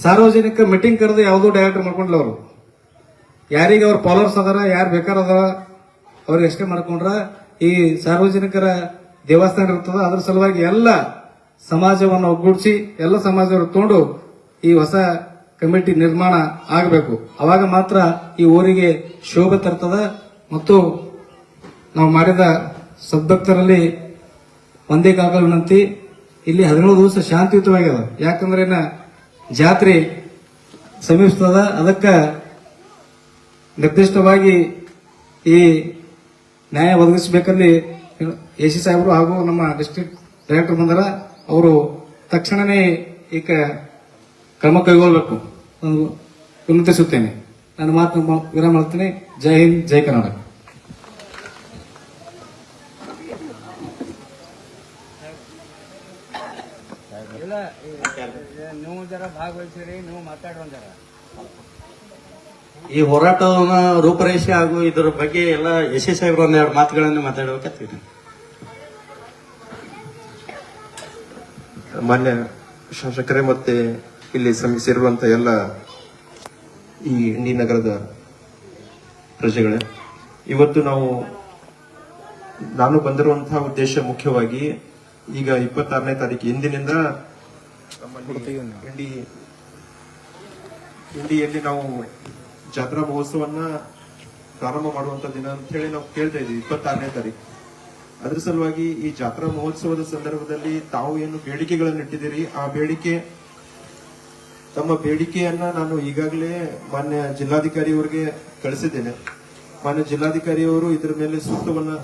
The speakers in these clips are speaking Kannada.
ಸಾರ್ವಜನಿಕ ಮೀಟಿಂಗ್ ಕರೆದು ಯಾವುದೋ ಡೈರೆಕ್ಟರ್ ಮಾಡ್ಕೊಂಡ್ಲ ಅವರು. ಯಾರಿಗೆ ಅವ್ರ ಫಾಲೋವರ್ಸ್ ಅದಾರ, ಯಾರು ಬೇಕಾರ ಅದಾರ ಅವ್ರಿಗೆ ಅಷ್ಟೇ ಮಾಡ್ಕೊಂಡ್ರ. ಈ ಸಾರ್ವಜನಿಕರ ದೇವಸ್ಥಾನ ಇರ್ತದ, ಅದ್ರ ಸಲುವಾಗಿ ಎಲ್ಲ ಸಮಾಜವನ್ನು ಒಗ್ಗೂಡಿಸಿ ಎಲ್ಲ ಸಮಾಜವರು ತಗೊಂಡು ಈ ಹೊಸ ಕಮಿಟಿ ನಿರ್ಮಾಣ ಆಗಬೇಕು. ಅವಾಗ ಮಾತ್ರ ಈ ಊರಿಗೆ ಶೋಭೆ ತರ್ತದ. ಮತ್ತು ನಾವು ಮಾಡಿದ ಸದ್ಭಕ್ತರಲ್ಲಿ ಒಂದೇ ಕಾಲ ವಿನಂತಿ, ಇಲ್ಲಿ 17 ದಿವಸ ಶಾಂತಿಯುತವಾಗ್ಯದ. ಯಾಕಂದ್ರೆ ಜಾತ್ರೆ ಸಮೀಪಿಸ್ತದ, ಅದಕ್ಕೆ ನಿರ್ದಿಷ್ಟವಾಗಿ ಈ ನ್ಯಾಯ ಒದಗಿಸಬೇಕಲ್ಲಿ ಎಸಿ ಸಾಹೇಬರು ಹಾಗೂ ನಮ್ಮ ಡಿಸ್ಟ್ರಿಕ್ಟ್ ಡೈರೆಕ್ಟರ್ ಬಂದರ, ಅವರು ತಕ್ಷಣವೇ ಈಗ ಕ್ರಮ ಕೈಗೊಳ್ಳಬೇಕು ಎಂದು ವಿನಂತಿಸುತ್ತೇನೆ. ನಾನು ಮಾತು ವಿರಾಮ ಮಾಡ್ತೇನೆ. ಜೈ ಹಿಂದ್, ಜೈ ಕರ್ನಾಟಕ. ನೀವು ಜರ ಭಾಗವಹಿಸಿರಿ, ನೀವು ಮಾತಾಡೋಣ. ಈ ಹೋರಾಟದ ರೂಪರೇಷೆ ಹಾಗೂ ಇದರ ಬಗ್ಗೆ ಎಲ್ಲ ಎಸ್ ಎಸ್ ಸಾಹೇಬ್ರು ಒಂದೆರಡು ಮಾತುಗಳನ್ನು ಮಾತಾಡಬೇಕಂತೀನಿ. ಮಾನ್ಯ ಶಾಸಕರೇ ಮತ್ತೆ ಇಲ್ಲಿ ಸೇರಿರುವಂತ ಎಲ್ಲ ಈ ಇಂಡಿ ನಗರದ ಪ್ರಜೆಗಳೇ, ಇವತ್ತು ನಾನು ಬಂದಿರುವಂತಹ ಉದ್ದೇಶ ಮುಖ್ಯವಾಗಿ ಈಗ 26ನೇ ತಾರೀಕು ಇಂದಿನಿಂದ ಇಂಡಿಯಲ್ಲಿ ನಾವು ಜಾತ್ರಾ ಮಹೋತ್ಸವನ್ನ ಪ್ರಾರಂಭ ಮಾಡುವಂತ ದಿನ ಅಂತ ಹೇಳಿ ನಾವು ಕೇಳ್ತಾ ಇದ್ದೀವಿ, 26ನೇ ತಾರೀಕು. ಅದ್ರ ಸಲುವಾಗಿ ಈ ಜಾತ್ರಾ ಮಹೋತ್ಸವದ ಸಂದರ್ಭದಲ್ಲಿ ತಾವು ಏನು ಬೇಡಿಕೆಗಳನ್ನು ಇಟ್ಟಿದ್ದೀರಿ, ಆ ತಮ್ಮ ಬೇಡಿಕೆಯನ್ನ ನಾನು ಈಗಾಗಲೇ ಮಾನ್ಯ ಜಿಲ್ಲಾಧಿಕಾರಿಯವರಿಗೆ ಕಳಿಸಿದ್ದೇನೆ. ಮಾನ್ಯ ಜಿಲ್ಲಾಧಿಕಾರಿಯವರು ಇದರ ಮೇಲೆ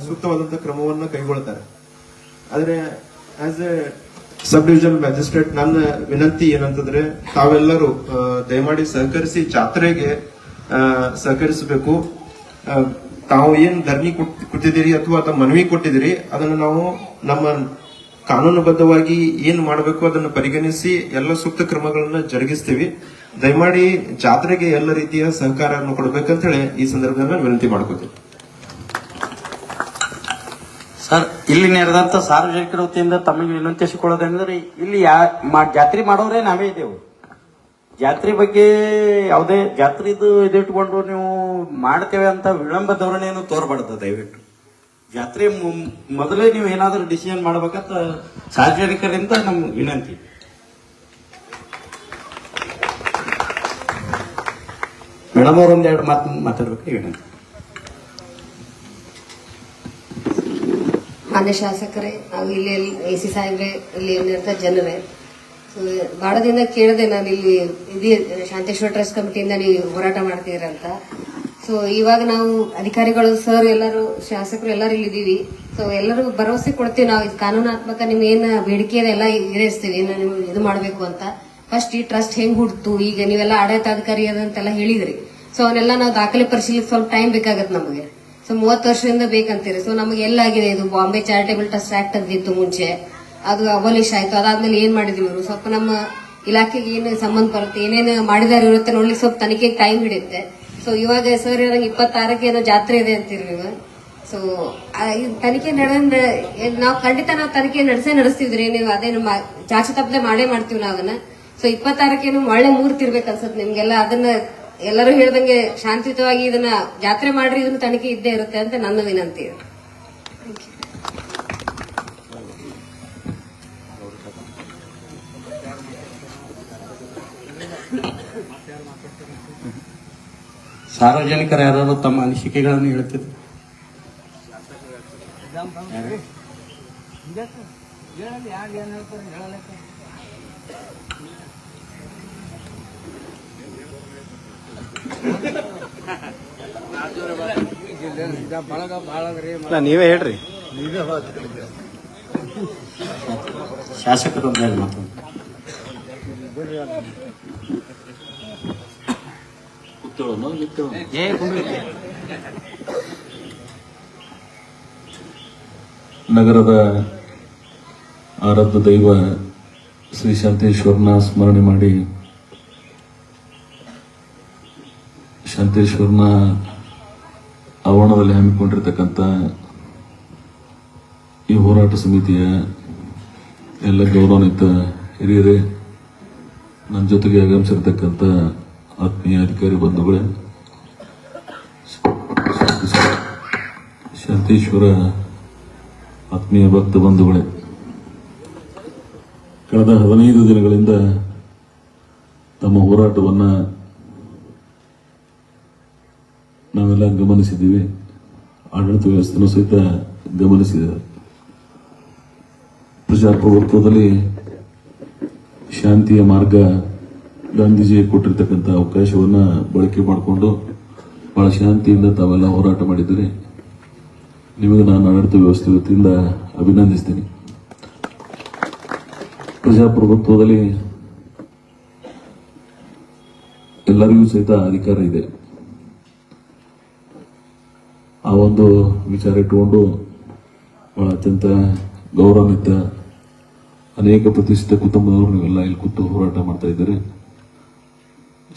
ಸೂಕ್ತವಾದಂತಹ ಕ್ರಮವನ್ನ ಕೈಗೊಳ್ತಾರೆ. ಆದ್ರೆ as A sub divisional magistrate ನನ್ನ ವಿನಂತಿ ಏನಂತಂದ್ರೆ, ತಾವೆಲ್ಲರೂ ದಯಮಾಡಿ ಸಹಕರಿಸಿ ಜಾತ್ರೆಗೆ ಸಹಕರಿಸಬೇಕು. ತಾವು ಏನ್ ಧರಣಿ ಕೊಟ್ಟಿದ್ದೀರಿ ಅಥವಾ ಮನವಿ ಕೊಟ್ಟಿದ್ದೀರಿ, ಅದನ್ನು ನಾವು ನಮ್ಮ ಕಾನೂನುಬದ್ಧವಾಗಿ ಏನ್ ಮಾಡಬೇಕು ಅದನ್ನು ಪರಿಗಣಿಸಿ ಎಲ್ಲ ಸೂಕ್ತ ಕ್ರಮಗಳನ್ನ ಜರುಗಿಸ್ತೀವಿ. ದಯಮಾಡಿ ಜಾತ್ರೆಗೆ ಎಲ್ಲ ರೀತಿಯ ಸಹಕಾರವನ್ನು ಕೊಡಬೇಕಂತ ಹೇಳಿ ಈ ಸಂದರ್ಭದಲ್ಲಿ ವಿನಂತಿ ಮಾಡ್ಕೋತೀವಿ. ಸರ್, ಇಲ್ಲಿ ನೆರೆದಂತ ಸಾರ್ವಜನಿಕರ ವತಿಯಿಂದ ತಮಗೆ ವಿನಂತಿಸಿಕೊಳ್ಳೋದಂದ್ರೆ, ಇಲ್ಲಿ ಜಾತ್ರೆ ಮಾಡೋರೇ ನಾವೇ ಇದ್ದೇವೆ. ಜಾತ್ರೆ ಬಗ್ಗೆ ಯಾವುದೇ ಜಾತ್ರೆದು ಇದಿಟ್ಕೊಂಡು ನೀವು ಮಾಡ್ತೇವೆ ಅಂತ ವಿಳಂಬ ಧೋರಣೆಯನ್ನು ತೋರ್ಬಾರ್ದು. ದಯವಿಟ್ಟು ಜಾತ್ರೆ ಮೊದಲೇ ನೀವು ಏನಾದರೂ ಡಿಸಿಷನ್ ಮಾಡ್ಬೇಕಂತ ಸಾರ್ವಜನಿಕರಿಂದ ನಮ್ಮ ವಿನಂತಿ. ಮೇಡಮ್ ಅವ್ರ ಒಂದೆರಡು ಮಾತಾಡ್ಬೇಕು ವಿನಂತಿ. ಮಾನ್ಯ ಶಾಸಕರೇ, ನಾವು ಇಲ್ಲಿ ಎಸಿ ಸಾಹೇಬ್ರೆ, ಇಲ್ಲಿ ಏನಿರ್ತ ಜನರೇ, ಬಹಳ ದಿನ ಕೇಳಿದೆ ನಾನು ಇಲ್ಲಿ ಶಾಂತೇಶ್ವರ ಟ್ರಸ್ಟ್ ಕಮಿಟಿಯಿಂದ ನೀವು ಹೋರಾಟ ಮಾಡ್ತೀರಂತ. ಸೊ ಇವಾಗ ನಾವು ಅಧಿಕಾರಿಗಳು, ಸರ್, ಎಲ್ಲರೂ ಶಾಸಕರು ಎಲ್ಲರೂ ಇಲ್ಲಿ ಇದೀವಿ. ಸೊ ಎಲ್ಲರೂ ಭರವಸೆ ಕೊಡ್ತೀವಿ, ನಾವು ಕಾನೂನಾತ್ಮಕ ನಿಮ್ ಏನ್ ಬೇಡಿಕೆ ಇದೆ ಎಲ್ಲ ಈಡೇರಿಸ್ತೀವಿ, ನೀವು ಇದು ಮಾಡಬೇಕು ಅಂತ. ಫಸ್ಟ್ ಈ ಟ್ರಸ್ಟ್ ಹೆಂಗ್ ಹುಡ್ತು, ಈಗ ನೀವೆಲ್ಲ ಆಡಳಿತಾಧಿಕಾರಿ ಅದಂತೆಲ್ಲ ಹೇಳಿದ್ರಿ. ಸೊ ಅವನ್ನೆಲ್ಲ ನಾವು ದಾಖಲೆ ಪರಿಶೀಲಿಸಿ ಸ್ವಲ್ಪ ಟೈಮ್ ಬೇಕಾಗತ್ತೆ ನಮಗೆ. ಸೊ 30 ವರ್ಷದಿಂದ ಬೇಕಂತೀರಿ. ಸೊ ನಮಗೆ ಎಲ್ಲಾಗಿದೆ, ಇದು ಬಾಂಬೆ ಚಾರಿಟೇಬಲ್ ಟ್ರಸ್ಟ್ ಆಕ್ಟ್ ಅಂತಿತ್ತು ಮುಂಚೆ, ಅದು ಅಬಲಿಷ್ ಆಯ್ತು. ಅದಾದ್ಮೇಲೆ ಏನ್ ಮಾಡಿದ್ವಿ ಇವರು, ಸ್ವಲ್ಪ ನಮ್ಮ ಇಲಾಖೆಗೆ ಏನು ಸಂಬಂಧ ಬರುತ್ತೆ, ಏನೇನು ಮಾಡಿದಾರೆ ಇರುತ್ತೆ ನೋಡ್ಲಿಕ್ಕೆ ಸ್ವಲ್ಪ ತನಿಖೆಗೆ ಟೈಮ್ ಹಿಡಿಯುತ್ತೆ. ಸೊ ಇವಾಗ ಸರ್ 26ಕ್ಕೆ ಏನೋ ಜಾತ್ರೆ ಇದೆ ಅಂತೀರಿ ನೀವು. ಸೊ ತನಿಖೆ ನಾವು ಖಂಡಿತ ನಾವು ತನಿಖೆ ನಡೆಸ್ತಿದ್ರಿ. ನೀವು ಅದೇ ನಮ್ಮ ಚಾಚು ತಪ್ಪದೆ ಮಾಡೇ ಮಾಡ್ತೀವಿ ನಾವು ಅದನ್ನ. ಸೊ 26ಕ್ಕೆ ಒಳ್ಳೆ ಮೂರ್ತಿ ಇರ್ಬೇಕು ಅನ್ಸುತ್ತೆ ನಿಮ್ಗೆಲ್ಲ. ಅದನ್ನ ಎಲ್ಲರೂ ಹೇಳ್ದಂಗೆ ಶಾಂತಿಯುತವಾಗಿ ಇದನ್ನ ಜಾತ್ರೆ ಮಾಡ್ರಿ, ಇದನ್ನ ತನಿಖೆ ಇದ್ದೇ ಇರುತ್ತೆ ಅಂತ ನನ್ನ ವಿನಂತಿ. ಸಾರ್ವಜನಿಕರು ಯಾರು ತಮ್ಮ ಅನಿಸಿಕೆಗಳನ್ನು ಹೇಳ್ತಿದ್ರು? ನೀವೇ ಹೇಳ್ರಿ. ಶಾಸಕರು ಒಂದೆರಡು ಮಾತು. ನಗರದ ಆರಾಧ್ಯ ದೈವ ಶ್ರೀ ಶಾಂತೇಶ್ವರನ ಸ್ಮರಣೆ ಮಾಡಿ ಶಾಂತೇಶ್ವರನ ಆವರಣದಲ್ಲಿ ಹಮ್ಮಿಕೊಂಡಿರ್ತಕ್ಕಂಥ ಈ ಹೋರಾಟ ಸಮಿತಿಯ ಎಲ್ಲ ಗೌರವಾನ್ವಿತ ಹಿರಿಯರೇ, ನನ್ನ ಜೊತೆಗೆ ಆಗಮಿಸಿರ್ತಕ್ಕಂಥ ಆತ್ಮೀಯ ಅಧಿಕಾರಿ ಬಂಧುಗಳೇ, ಶಾಂತೇಶ್ವರ ಆತ್ಮೀಯ ಭಕ್ತ ಬಂಧುಗಳೇ, ಕಳೆದ 15 ದಿನಗಳಿಂದ ತಮ್ಮ ಹೋರಾಟವನ್ನು ನಾವೆಲ್ಲ ಗಮನಿಸಿದ್ದೀವಿ. ಆಡಳಿತ ವ್ಯವಸ್ಥೆನೂ ಸಹಿತ ಗಮನಿಸಿದೆ. ಪ್ರಜಾಪ್ರಭುತ್ವದಲ್ಲಿ ಶಾಂತಿಯ ಮಾರ್ಗ ಗಾಂಧೀಜಿ ಕೊಟ್ಟಿರ್ತಕ್ಕಂಥ ಅವಕಾಶವನ್ನ ಬಳಕೆ ಮಾಡಿಕೊಂಡು ಬಹಳ ಶಾಂತಿಯಿಂದ ತಾವೆಲ್ಲ ಹೋರಾಟ ಮಾಡಿದ್ದೀರಿ. ನಿಮಗೆ ನಾನು ಆಡಳಿತ ವ್ಯವಸ್ಥೆ ವತಿಯಿಂದ ಅಭಿನಂದಿಸ್ತೀನಿ. ಪ್ರಜಾಪ್ರಭುತ್ವದಲ್ಲಿ ಎಲ್ಲರಿಗೂ ಸಹಿತ ಅಧಿಕಾರ ಇದೆ. ಆ ಒಂದು ವಿಚಾರ ಇಟ್ಟುಕೊಂಡು ಬಹಳ ಅತ್ಯಂತ ಗೌರವಾನ್ವಿತ ಅನೇಕ ಪ್ರತಿಷ್ಠಿತ ಕುಟುಂಬದವರು ನೀವೆಲ್ಲ ಇಲ್ಲಿ ಕೂತು ಹೋರಾಟ ಮಾಡ್ತಾ ಇದ್ದಾರೆ.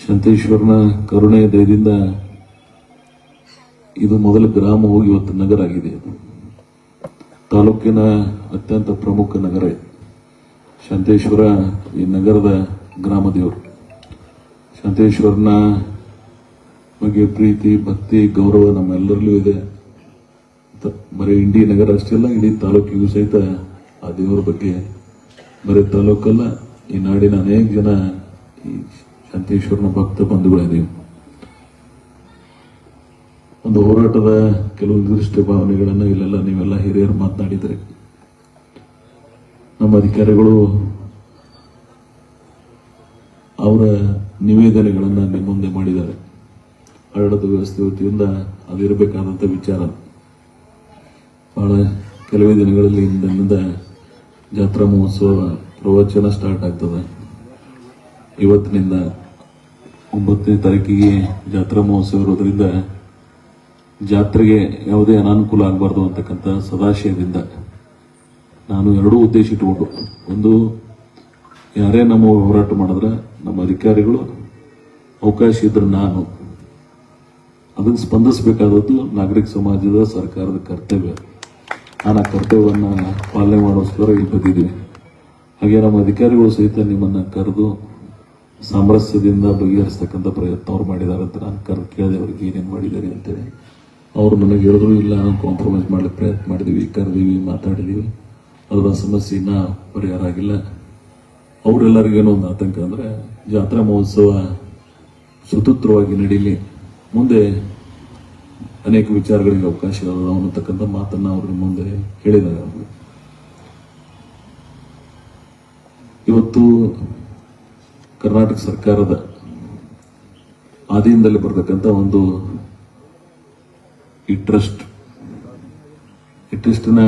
ಶಾಂತೇಶ್ವರನ ಕರುಣೆ ದಯದಿಂದ ಇದು ಮೊದಲ ಗ್ರಾಮ ಹೋಗಿ ಇವತ್ತು ನಗರ ಆಗಿದೆ. ತಾಲೂಕಿನ ಅತ್ಯಂತ ಪ್ರಮುಖ ನಗರ ಶಾಂತೇಶ್ವರ. ಈ ನಗರದ ಗ್ರಾಮ ದೇವರು. ಶಾಂತೇಶ್ವರನ ಬಗ್ಗೆ ಪ್ರೀತಿ, ಭಕ್ತಿ, ಗೌರವ ನಮ್ಮೆಲ್ಲರಲ್ಲೂ ಇದೆ. ಬರೀ ಇಂಡಿ ನಗರ ಅಷ್ಟೇ ಅಲ್ಲ, ಇಡೀ ತಾಲೂಕಿಗೂ ಸಹಿತ ಆ ದೇವರ ಬಗ್ಗೆ ಬರೀ ತಾಲೂಕಲ್ಲ, ಈ ನಾಡಿನ ಅನೇಕ ಜನ ಈ ಶಾಂತೇಶ್ವರನ ಭಕ್ತ ಬಂಧುಗಳಿದ್ದೀವಿ. ಒಂದು ಹೋರಾಟದ ಕೆಲವು ನಿರ್ದಿಷ್ಟ ಭಾವನೆಗಳನ್ನು ಇಲ್ಲೆಲ್ಲ ನೀವೆಲ್ಲ ಹಿರಿಯರು ಮಾತನಾಡಿದರೆ, ನಮ್ಮ ಅಧಿಕಾರಿಗಳು ಅವರ ನಿವೇದನೆಗಳನ್ನು ನಿಮ್ಮ ಮುಂದೆ ಮಾಡಿದ್ದಾರೆ. ಆಡಳಿತ ವ್ಯವಸ್ಥೆ ವತಿಯಿಂದ ಅದಿರಬೇಕಾದಂಥ ವಿಚಾರ. ಬಹಳ ಕೆಲವೇ ದಿನಗಳಲ್ಲಿ ಇಂದಿನಿಂದ ಜಾತ್ರಾ ಮಹೋತ್ಸವ ಪ್ರವಚನ ಸ್ಟಾರ್ಟ್ ಆಗ್ತದೆ. ಇವತ್ತಿನಿಂದ 9ನೇ ತಾರೀಕಿಗೆ ಜಾತ್ರಾ ಮಹೋತ್ಸವ ಇರೋದ್ರಿಂದ ಜಾತ್ರೆಗೆ ಯಾವುದೇ ಅನಾನುಕೂಲ ಆಗಬಾರ್ದು ಅಂತಕ್ಕಂಥ ಸದಾಶಯದಿಂದ ನಾನು ಎರಡೂ ಉದ್ದೇಶ ಇಟ್ಟುಕೊಂಡು, ಒಂದು, ಯಾರೇ ನಮ್ಮ ಹೋರಾಟ ಮಾಡಿದ್ರೆ ನಮ್ಮ ಅಧಿಕಾರಿಗಳು ಅವಕಾಶ ಇದ್ರೆ ನಾನು ಅದನ್ನು ಸ್ಪಂದಿಸಬೇಕಾದದ್ದು ನಾಗರಿಕ ಸಮಾಜದ ಸರ್ಕಾರದ ಕರ್ತವ್ಯ. ನಾನು ಆ ಕರ್ತವ್ಯವನ್ನು ಪಾಲನೆ ಮಾಡೋಸ್ಕರ ಇಲ್ಲಿ ಬಂದಿದ್ದೀನಿ. ಹಾಗೆ ನಮ್ಮ ಅಧಿಕಾರಿಗಳು ಸಹಿತ ನಿಮ್ಮನ್ನು ಕರೆದು ಸಾಮರಸ್ಯದಿಂದ ಬಗೆಹರಿಸ್ತಕ್ಕಂಥ ಪ್ರಯತ್ನ ಅವ್ರು ಮಾಡಿದ್ದಾರೆ ಅಂತ ನಾನು ಕರೆದು ಕೇಳಿದೆ, ಅವ್ರಿಗೆ ಏನೇನು ಮಾಡಿದ್ದಾರೆ ಅಂತೇಳಿ. ಅವರು ನನಗೆ ಹೇಳಿದ್ರು, ಇಲ್ಲ ನಾವು ಕಾಂಪ್ರಮೈಸ್ ಮಾಡಲಿಕ್ಕೆ ಪ್ರಯತ್ನ ಮಾಡಿದೀವಿ, ಕರೆದೀವಿ, ಮಾತಾಡಿದೀವಿ, ಅದರ ಸಮಸ್ಯೆ ಇನ್ನೂ ಪರಿಹಾರ ಆಗಿಲ್ಲ. ಅವರೆಲ್ಲರಿಗೇನೋ ಒಂದು ಆತಂಕ ಅಂದರೆ ಜಾತ್ರಾ ಮಹೋತ್ಸವ ಸುಸೂತ್ರವಾಗಿ ನಡೀಲಿ, ಮುಂದೆ ಅನೇಕ ವಿಚಾರಗಳಿಗೆ ಅವಕಾಶ ಅದಾವ ಅನ್ನತಕ್ಕಂಥ ಮಾತನ್ನ ಅವ್ರ ಮುಂದೆ ಹೇಳಿದ್ದಾರೆ. ಇವತ್ತು ಕರ್ನಾಟಕ ಸರ್ಕಾರದ ಆಧೀನದಲ್ಲಿ ಬರತಕ್ಕಂಥ ಒಂದು ಈ ಟ್ರಸ್ಟ್ನ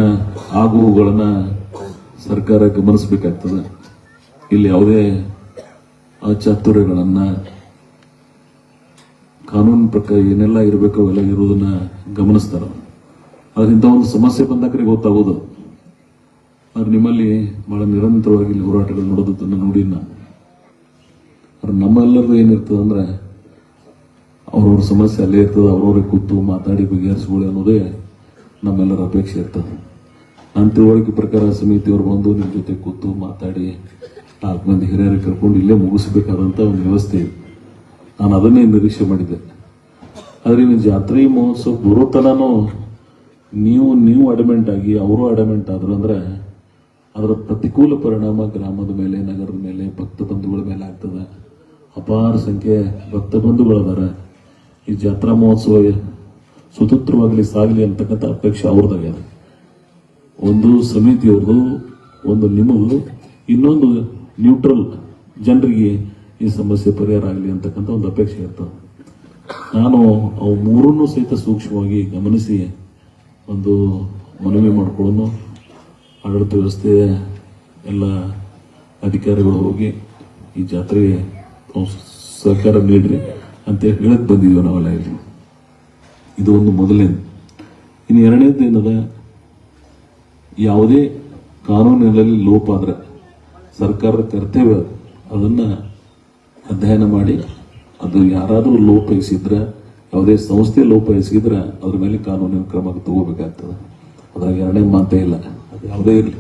ಆಗುವುಗಳನ್ನ ಸರ್ಕಾರ ಗಮನಿಸಬೇಕಾಗ್ತದೆ. ಇಲ್ಲಿ ಯಾವುದೇ ಅಚಾತುರ್ಯಗಳನ್ನ, ಕಾನೂನು ಪ್ರಕಾರ ಏನೆಲ್ಲ ಇರಬೇಕು ಅವೆಲ್ಲ ಇರೋದನ್ನ ಗಮನಿಸ್ತಾರ. ಅದರಿಂದ ಒಂದು ಸಮಸ್ಯೆ ಬಂದಾಗ್ರೆ ಗೊತ್ತಾಗೋದು. ಆದ್ರೆ ನಿಮ್ಮಲ್ಲಿ ಬಹಳ ನಿರಂತರವಾಗಿ ಇಲ್ಲಿ ಹೋರಾಟಗಳು ನೋಡೋದನ್ನ ನೋಡಿ ನಮ್ಮೆಲ್ಲರದು ಏನಿರ್ತದೆ ಅಂದ್ರೆ ಅವ್ರವ್ರ ಸಮಸ್ಯೆ ಅಲ್ಲೇ ಇರ್ತದೆ, ಅವ್ರವ್ರಿಗೆ ಕೂತು ಮಾತಾಡಿ ಬಗೆಹರಿಸ್ಕೊಳ್ಳಿ ಅನ್ನೋದೇ ನಮ್ಮೆಲ್ಲರ ಅಪೇಕ್ಷೆ ಇರ್ತದೆ. ನನ್ನ ತಿಳುವಳಿಕೆ ಪ್ರಕಾರ ಸಮಿತಿಯವರು ಬಂದು ನಿಮ್ಮ ಜೊತೆ ಕೂತು ಮಾತಾಡಿ 4 ಮಂದಿ ಹಿರಿಯರಿಗೆ ಕರ್ಕೊಂಡು ಇಲ್ಲೇ ಮುಗಿಸಬೇಕಾದಂತ ಒಂದು ವ್ಯವಸ್ಥೆ ಇದೆ. ನಾನು ಅದನ್ನೇ ನಿರೀಕ್ಷೆ ಮಾಡಿದ್ದೆ. ಆದರೆ ನೀವು ಜಾತ್ರೆ ಮಹೋತ್ಸವ ಬರೋತನೂ ನೀವು ಅಡಮೆಂಟ್ ಆಗಿ ಅವರು ಅಡಮೆಂಟ್ ಆದ್ರು ಅಂದ್ರೆ ಅದರ ಪ್ರತಿಕೂಲ ಪರಿಣಾಮ ಗ್ರಾಮದ ಮೇಲೆ, ನಗರದ ಮೇಲೆ, ಭಕ್ತ ಬಂಧುಗಳ ಮೇಲೆ ಆಗ್ತದೆ. ಅಪಾರ ಸಂಖ್ಯೆ ಭಕ್ತ ಬಂಧುಗಳದಾರ. ಈ ಜಾತ್ರಾ ಮಹೋತ್ಸವ ಸುಸೂತ್ರವಾಗಲಿ ಸಾಗಲಿ ಅಂತಕ್ಕಂಥ ಅಪೇಕ್ಷೆ ಅವ್ರದ್ದಾಗ್ಯದ. ಒಂದು ಸಮಿತಿಯವ್ರದ್ದು, ಒಂದು ನಿಮಗೂ, ಇನ್ನೊಂದು ನ್ಯೂಟ್ರಲ್ ಜನರಿಗೆ ಈ ಸಮಸ್ಯೆ ಪರಿಹಾರ ಆಗಲಿ ಅಂತಕ್ಕಂಥ ಒಂದು ಅಪೇಕ್ಷೆ ಇರ್ತದೆ. ನಾನು ಅವು ಮೂರನ್ನೂ ಸಹಿತ ಸೂಕ್ಷ್ಮವಾಗಿ ಗಮನಿಸಿ ಒಂದು ಮನವಿ ಮಾಡಿಕೊಳ್ಳೋನು. ಆಡಳಿತ ವ್ಯವಸ್ಥೆಯ ಎಲ್ಲ ಅಧಿಕಾರಿಗಳು ಹೋಗಿ ಈ ಜಾತ್ರೆಗೆ ಸಹಕಾರ ನೀಡ್ರಿ ಅಂತ ಹೇಳಕ್ ಬಂದಿದ್ದೀವಿ ನಾವೆಲ್ಲ ಇಲ್ಲಿ. ಇದು ಒಂದು ಮೊದಲನೇದು. ಇನ್ನು ಎರಡನೇದು ಏನದ, ಯಾವುದೇ ಕಾನೂನಿನಲ್ಲಿ ಲೋಪ ಆದ್ರೆ ಸರ್ಕಾರದ ಕರ್ತವ್ಯ ಅದನ್ನ ಅಧ್ಯಯನ ಮಾಡಿ, ಅದು ಯಾರಾದರೂ ಲೋಪ ಎಸಗಿದ್ರೆ, ಯಾವುದೇ ಸಂಸ್ಥೆ ಲೋಪ ಎಸಗಿದ್ರೆ ಅದ್ರ ಮೇಲೆ ಕಾನೂನಿನ ಕ್ರಮ ತಗೋಬೇಕಾಗ್ತದೆ. ಅದ್ರಾಗ ಎರಡನೇ ಮಾತೇ ಇಲ್ಲ. ಅದು ಯಾವುದೇ ಇರಲಿ,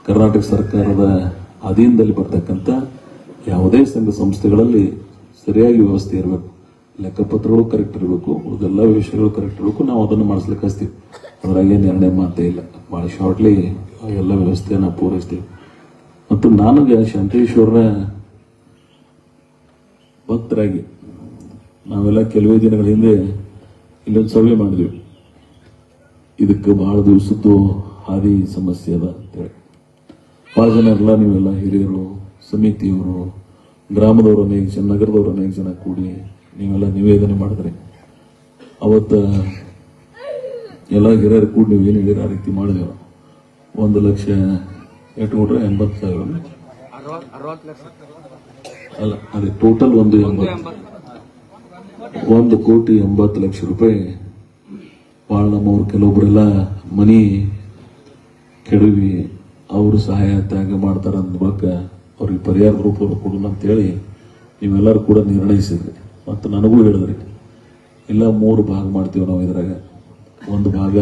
ಕರ್ನಾಟಕ ಸರ್ಕಾರದ ಅಧೀನದಲ್ಲಿ ಬರ್ತಕ್ಕಂಥ ಯಾವುದೇ ಸಂಘ ಸಂಸ್ಥೆಗಳಲ್ಲಿ ಸರಿಯಾಗಿ ವ್ಯವಸ್ಥೆ ಇರಬೇಕು, ಲೆಕ್ಕಪತ್ರಗಳು ಕರೆಕ್ಟ್ ಇರಬೇಕು, ಉಳಿದೆಲ್ಲ ವಿಷಯಗಳು ಕರೆಕ್ಟ್ ಇರಬೇಕು. ನಾವು ಅದನ್ನು ಮಾಡಿಸ್ಲಿಕ್ಕೆ ಹಚ್ತೀವಿ, ಅದರಾಗೇನು ಎರಡನೇ ಮಾತೇ ಇಲ್ಲ. ಭಾಳ ಶಾರ್ಟ್ಲಿ ಎಲ್ಲ ವ್ಯವಸ್ಥೆಯನ್ನು ಪೂರೈಸ್ತೀವಿ. ಮತ್ತು ನನಗೆ ಶಾಂತೇಶ್ವರನ ಭಕ್ತರಾಗಿ ನಾವೆಲ್ಲ ಕೆಲವೇ ದಿನಗಳ ಹಿಂದೆ ಇಲ್ಲೊಂದು ಸಭೆ ಮಾಡಿದ್ವಿ. ಇದಕ್ಕೆ ಬಹಳ ದಿವಸದ್ದು ಹಾದಿ ಸಮಸ್ಯೆ ಅದ ಅಂತೇಳಿ ಭಾಳ ಜನ ಎಲ್ಲ ನೀವೆಲ್ಲ ಹಿರಿಯರು, ಸಮಿತಿಯವರು, ಗ್ರಾಮದವರು ಅನೇಕ ಜನ, ನಗರದವರು ಅನೇಕ ಜನ ಕೂಡಿ ನೀವೆಲ್ಲ ನಿವೇದನೆ ಮಾಡಿದ್ರಿ. ಅವತ್ತ ಎಲ್ಲ ಹಿರಿಯರು ಕೂಡಿ ನೀವು ಏನು ಹೇಳಿರ ಆ ರೀತಿ ಮಾಡಿದೆವು. 1 ಲಕ್ಷ ಎಷ್ಟು ಕೊಟ್ರೆ 80,000 60 ಲಕ್ಷ ಅಲ್ಲ, ಅದೇ ಟೋಟಲ್ 1,80,00,000 ರೂಪಾಯಿ. ಭಾಳ ನಮ್ಮವ್ರು ಕೆಲವೊಬ್ಬರೆಲ್ಲ ಮನಿ ಕೆಡವಿ ಅವರು ಸಹಾಯ ತ್ಯಾಗ ಮಾಡ್ತಾರ ಅಂದ ಬಳಿಕ ಅವ್ರಿಗೆ ಪರಿಹಾರ ರೂಪದಲ್ಲಿ ಕೊಡೋಣ ಅಂತೇಳಿ ನೀವೆಲ್ಲರೂ ಕೂಡ ನಿರ್ಣಯಿಸಿದ್ರಿ. ಮತ್ತು ನನಗೂ ಹೇಳಿದ್ರಿ, ಇಲ್ಲ 3 ಭಾಗ ಮಾಡ್ತೀವಿ ನಾವು ಇದ್ರಾಗ. ಒಂದು ಭಾಗ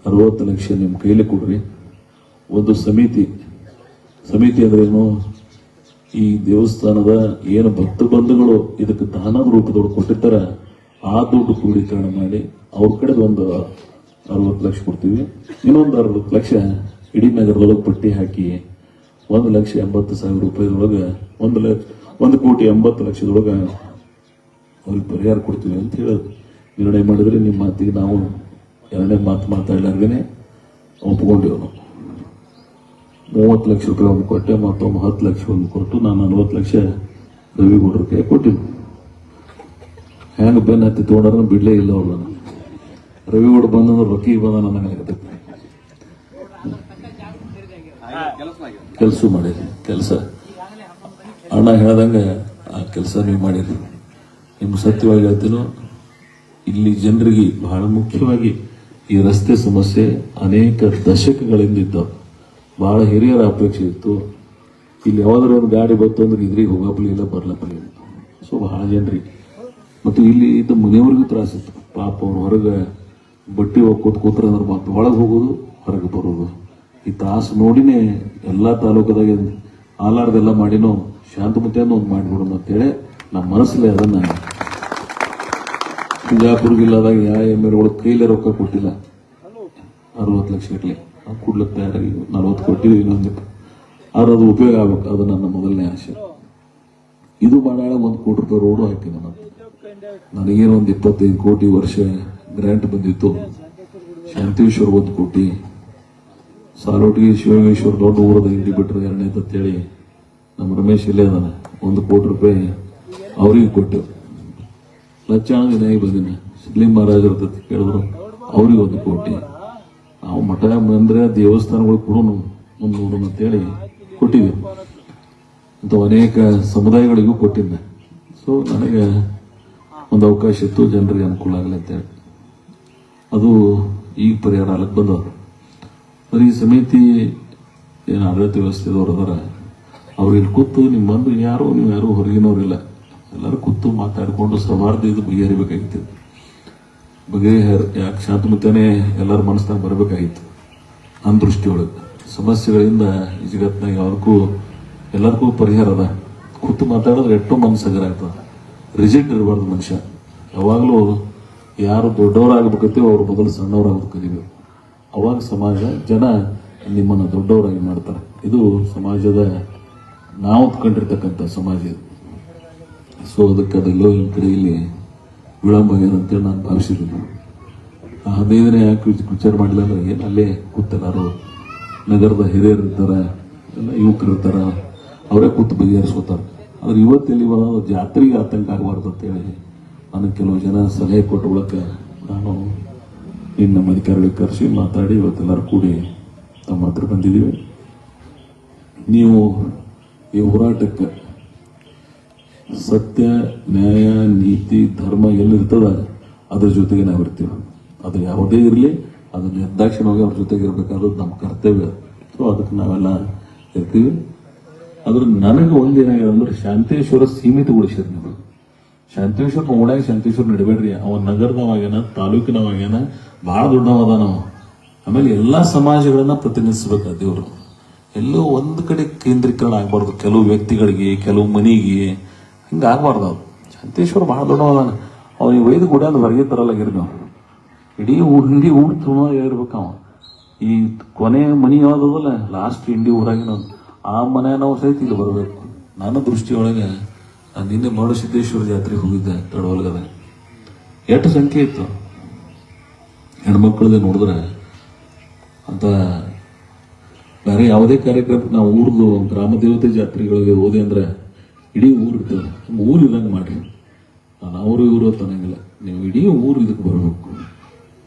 60 ಲಕ್ಷ ನಿಮ್ಮ ಕೈಲಿ ಕೊಡ್ರಿ. ಒಂದು ಸಮಿತಿ ಅಂದ್ರೇನು, ಈ ದೇವಸ್ಥಾನದ ಏನು ಭಕ್ತ ಬಂಧುಗಳು ಇದಕ್ಕೆ ದಾನದ ರೂಪದೊಳಗೆ ಕೊಟ್ಟಿರ್ತಾರ ಆ ದುಡ್ಡು ಕ್ರೋಢೀಕರಣ ಮಾಡಿ ಅವ್ರ ಕಡೆ ಒಂದು 60 ಲಕ್ಷ ಕೊಡ್ತೀವಿ. ಇನ್ನೊಂದು 60 ಲಕ್ಷ ಇಡೀ ನಗರದೊಳಗೆ ಪಟ್ಟಿ ಹಾಕಿ 1,80,000 ರೂಪಾಯಿದೊಳಗೆ 1,80,00,000 ಅವ್ರಿಗೆ ಪರಿಹಾರ ಕೊಡ್ತೀವಿ ಅಂತ ಹೇಳಿ ನಿರ್ಣಯ ಮಾಡಿದ್ರೆ ನಿಮ್ಮ ಮಾತಿಗೆ ನಾವು ಎರಡನೇ ಮಾತು ಮಾತಾಡ್ಲಾರ್ದೇನೆ ಒಪ್ಕೊಂಡೇವು. ನಾವು 30 ಲಕ್ಷ ರೂಪಾಯಿ ಒಂದು ಕೊಟ್ಟೆ, ಮತ್ತೊಮ್ಮೆ 10 ಲಕ್ಷ ಒಂದು ಕೊಟ್ಟು ನಾನು 40 ಲಕ್ಷ ರವಿಗೌಡರ ಕೈ ಕೊಟ್ಟಿನಿ. ಹೆಂಗೆ ಬೆನ್ನ ಹತ್ತಿ ತೊಗೊಂಡ್ರೆ ಬಿಡ್ಲೇ ಇಲ್ಲ ಅವ್ರು. ರವಿಗೌಡ ಬಂದಂದ್ರೆ ರೊಕ್ಕಿ ಬಂದ ನನಗಾಗತ್ತೆ. ಕೆಲಸ ಮಾಡಿರಿ, ಕೆಲಸ ಅಣ್ಣ ಹೇಳ್ದಂಗೆ ಆ ಕೆಲಸ ನೀವು ಮಾಡಿರಿ. ನಿಮ್ಗೆ ಸತ್ಯವಾಗಿ ಹೇಳ್ತೀನೋ, ಇಲ್ಲಿ ಜನರಿಗೆ ಬಹಳ ಮುಖ್ಯವಾಗಿ ಈ ರಸ್ತೆ ಸಮಸ್ಯೆ ಅನೇಕ ದಶಕಗಳಿಂದ ಇದ್ದವು. ಬಹಳ ಹಿರಿಯರ ಅಪೇಕ್ಷೆ ಇತ್ತು. ಇಲ್ಲಿ ಯಾವ್ದಾದ್ರು ಒಂದು ಗಾಡಿ ಬಂತು ಅಂದ್ರೆ ಇದ್ರಿಗೆ ಹೋಗಪ್ಲಿಲ್ಲ, ಬರ್ಲಪ್ಲಿಲ್ಲ. ಸೊ ಬಹಳ ಜನರಿಗೆ ಮತ್ತು ಇಲ್ಲಿ ಇದ್ದ ಮನೆಯವ್ರಿಗೂ ತ್ರಾಸಿತ್ತು. ಪಾಪ ಅವ್ರು ಹೊರಗೆ ಬಟ್ಟಿ ಕೂತ್ರೆ ಅಂದ್ರೆ ಮತ್ತೆ ಒಳಗೆ ಹೋಗೋದು, ಹೊರಗೆ ಬರೋದು. ಈ ತ್ರಾಸು ನೋಡಿನೇ ಎಲ್ಲ ತಾಲೂಕದಾಗ ಆಲಾರ್ದೆಲ್ಲ ಮಾಡಿನೋ ಶಾಂತಮತೆಯನ್ನು ಒಂದು ಮಾಡಿಬಿಡೋಣ ಅಂತೇಳಿ ನಮ್ಮ ಮನಸ್ಸಲ್ಲೇ ಅದನ್ನ ಬಿಜಾಪುರ್ಗಿಲ್ಲದಾಗ ಯಾವ ಎಮ್ಮೆರ್ ಒಳಗೆ ಕೈಲೇ ರೊಕ್ಕ ಕೊಟ್ಟಿಲ್ಲ. 60 ಲಕ್ಷ ಇರಲಿ ನಾವು ಕೊಡ್ಲಿಕ್ಕೆ ತಯಾರಾಗಿ 40 ಕೊಟ್ಟಿವಿ. ಇನ್ನೊಂದು ಆದ್ರೆ ಅದು ಉಪಯೋಗ ಆಗ್ಬೇಕು, ಅದು ನನ್ನ ಮೊದಲನೇ ಆಸೆ. ಇದು ಮಾಡಾಳ 1 ಕೋಟಿ ರೂಪಾಯಿ ರೋಡು ಹಾಕಿದೆ. ನನಗೇನು ಒಂದು 25 ಕೋಟಿ ವರ್ಷ ಗ್ರ್ಯಾಂಟ್ ಬಂದಿತ್ತು. ಶಾಂತೇಶ್ವರ 1 ಕೋಟಿ, ಸಾಲೋಟಿಗೆ ಶಿವಗೇಶ್ವರ ದೊಡ್ಡ ಊರದ ಇಂಡಿ ಬಿಟ್ಟರೆ 2ನೇದು ಅಂತೇಳಿ ನಮ್ಮ ರಮೇಶ್ ಇಲ್ಲೇ ಅದಾನ, 1 ಕೋಟಿ ರೂಪಾಯಿ ಅವ್ರಿಗೆ ಕೊಟ್ಟೆವು. ಲಕ್ಷಾಣ ದಿನ ಬಂದಿನ ಸಿದ್ಲಿಂಗ ಮಹಾರಾಜರ ಜೊತೆ ಕೇಳಿದ್ರು, ಅವ್ರಿಗೆ 1 ಕೋಟಿ. ನಾವು ಮಠ ಬಂದ್ರೆ ದೇವಸ್ಥಾನಗಳು ಕೊಡೋಣ ಮುಂದೆ ನೋಡೋಣ ಅಂತೇಳಿ ಕೊಟ್ಟಿದ್ವಿ. ಅಂತ ಅನೇಕ ಸಮುದಾಯಗಳಿಗೂ ಕೊಟ್ಟಿದ್ದೆ. ಸೊ ನನಗೆ ಒಂದು ಅವಕಾಶ ಇತ್ತು, ಜನರಿಗೆ ಅನುಕೂಲ ಆಗಲಿ ಅಂತೇಳಿ ಅದು ಈಗ ಪರಿಹಾರ ಆಗಕ್ಕೆ ಬಂದವರು. ಈ ಸಮಿತಿ ಏನು ಆಡಳಿತ ವ್ಯವಸ್ಥೆದವ್ರು ಅದಾರ, ಅವ್ರು ಇಲ್ಲಿ ಕೂತು ನೀವು ಬಂದು ನೀವು ಯಾರು ಹೊರಗಿನವ್ರಿಲ್ಲ, ಎಲ್ಲರೂ ಕೂತು ಮಾತಾಡಿಕೊಂಡು ಸೌಹಾರ್ದ ಇದು ಬಗೆಹರಿಬೇಕಾಗಿತ್ತು. ಯಾಕೆ ಶಾಂತಮತೆನೇ ಎಲ್ಲರ ಮನಸ್ಸಿನಾಗ ಬರಬೇಕಾಗಿತ್ತು. ನನ್ನ ದೃಷ್ಟಿಯೊಳಗೆ ಸಮಸ್ಯೆಗಳಿಂದ ಈ ಜಗತ್ತಿನಾಗ ಎಲ್ಲರಿಗೂ ಪರಿಹಾರ ಅದ. ಕೂತು ಮಾತಾಡಿದ್ರೆ ಎಷ್ಟೋ ಮನಸ್ಸಾಗರ ಆಗ್ತದೆ. ರಿಜಿಟ್ ಇರಬಾರ್ದು ಮನುಷ್ಯ. ಯಾವಾಗಲೂ ಯಾರು ದೊಡ್ಡವರಾಗಬೇಕತ್ತೀವೋ ಅವ್ರ ಮೊದಲು ಸಣ್ಣವರಾಗೋದು ಕಲಿಬೇಕು. ಅವಾಗ ಸಮಾಜ ಜನ ನಿಮ್ಮನ್ನು ದೊಡ್ಡವರಾಗಿ ಮಾಡ್ತಾರೆ. ಇದು ಸಮಾಜದ ನಾವು ಕಂಡಿರ್ತಕ್ಕಂಥ ಸಮಾಜ ಇದು. ಸೊ ಅದಕ್ಕೆ ಅದೆಲ್ಲೋ ಈ ಕಡೆ ಇಲ್ಲಿ ವಿಳಂಬ ಆಗ್ಯದಂತೇಳಿ ನಾನು ಭಾವಿಸಿದ್ದೀನಿ. 15 ದಿನ ಯಾಕೆ ವಿಚಾರ ಮಾಡಿಲ್ಲ ಅಂದ್ರೆ ಏನು ಅಲ್ಲೇ ಕೂತೆಲ್ಲಾರು ನಗರದ ಹಿರಿಯರು ಇರ್ತಾರೆ, ಎಲ್ಲ ಯುವಕರು ಇರ್ತಾರೆ, ಅವರೇ ಕೂತು ಬಗೆಹರಿಸ್ಕೋತಾರೆ. ಆದ್ರೆ ಇವತ್ತೆಲ್ಲಿ ಜಾತ್ರೆಗೆ ಆತಂಕ ಆಗಬಾರ್ದು ಅಂತೇಳಿ ನನಗೆ ಕೆಲವು ಜನ ಸಲಹೆ ಕೊಟ್ಟು ಬಳಕೆ ನಾನು ನಮ್ಮ ಅಧಿಕಾರಿಗಳಿಗೆ ಕರೆಸಿ ಮಾತಾಡಿ ಇವತ್ತೆಲ್ಲರೂ ಕೂಡಿ ತಮ್ಮ ಹತ್ರ ಬಂದಿದ್ದೀವಿ. ನೀವು ಈ ಹೋರಾಟಕ್ಕೆ ಸತ್ಯ, ನ್ಯಾಯ, ನೀತಿ, ಧರ್ಮ ಎಲ್ಲಿರ್ತದ ಅದ್ರ ಜೊತೆಗೆ ನಾವು ಇರ್ತೀವಿ. ಅದು ಯಾವುದೇ ಇರಲಿ ಅದು ನಿರ್ದಾಕ್ಷಿಣ್ಯವಾಗಿ ಅವ್ರ ಜೊತೆಗೆ ಇರಬೇಕಾದದ್ದು ನಮ್ಮ ಕರ್ತವ್ಯ. ಸೊ ಅದಕ್ಕೆ ನಾವೆಲ್ಲ ಇರ್ತೀವಿ. ಆದ್ರೆ ನನಗೆ ಒಂದೇನಾಗಿದೆ ಅಂದ್ರೆ ಶಾಂತೇಶ್ವರ ಸೀಮಿತಗೊಳಿಸಿರಿ. ನೀವು ಶಾಂತೇಶ್ವರ ಓಣ್ಯಾಗ ಶಾಂತೇಶ್ವರ ನಡಬೇಡ್ರಿ. ಅವ ನಗರದವಾಗ್ಯಾನ, ತಾಲೂಕಿನವಾಗ್ಯಾನ, ಬಹಳ ದೊಡ್ಡವಾದ ನಾವು. ಆಮೇಲೆ ಎಲ್ಲಾ ಸಮಾಜಗಳನ್ನ ಪ್ರತಿನಿಧಿಸಬೇಕು ದೇವರು. ಎಲ್ಲೋ ಒಂದು ಕಡೆ ಕೇಂದ್ರೀಕರಣ ಆಗಬಾರ್ದು, ಕೆಲವು ವ್ಯಕ್ತಿಗಳಿಗೆ, ಕೆಲವು ಮನೆಗೆ, ಹಿಂಗೆ ಆಗಬಾರ್ದು. ಅದು ಶಾಂತೇಶ್ವರ ಭಾಳ ದೊಡ್ಡವದಾನ. ಅವ್ನಿಗೆ ಒಯ್ದು ಗುಡ ಅಂತ ಹೊರಗೆ ತರಲ್ಲಾಗಿರಿ ನಾವು. ಇಡೀ ಊರು ತುಂಬ ಇರ್ಬೇಕು ಅವ. ಈ ಕೊನೆ ಮನೆ ಯಾವುದಲ್ಲ, ಲಾಸ್ಟ್ ಇಂಡಿ ಊರಾಗಿನ ಆ ಮನೆ ನಾವು ಸಹಿತ ಇಲ್ಲಿ ಬರಬೇಕು. ನನ್ನ ದೃಷ್ಟಿಯೊಳಗೆ ನಾನು ನಿನ್ನೆ ಮರುಸಿದ್ದೇಶ್ವರ ಜಾತ್ರೆಗೆ ಹೋಗಿದ್ದೆ ತಡವಲ್ಗದ. ಎಷ್ಟು ಸಂಖ್ಯೆ ಇತ್ತು ಹೆಣ್ಮಕ್ಳದೇ ನೋಡಿದ್ರೆ. ಅಂತ ಬೇರೆ ಯಾವುದೇ ಕಾರ್ಯಕ್ರಮಕ್ಕೆ ನಾವು ಊರ್ದು ಗ್ರಾಮ ದೇವತೆ ಜಾತ್ರೆಗಳಿಗೆ ಹೋದೆ ಅಂದ್ರೆ ಇಡೀ ಊರು ಇರ್ತದೆ. ಊರು ಇದ್ದಂಗೆ ಮಾಡ್ರಿ. ನಾನು ಅವರು ಇವರು ಅನ್ನಂಗಿಲ್ಲ, ನೀವು ಇಡೀ ಊರು ಇದಕ್ಕೆ ಬರಬೇಕು.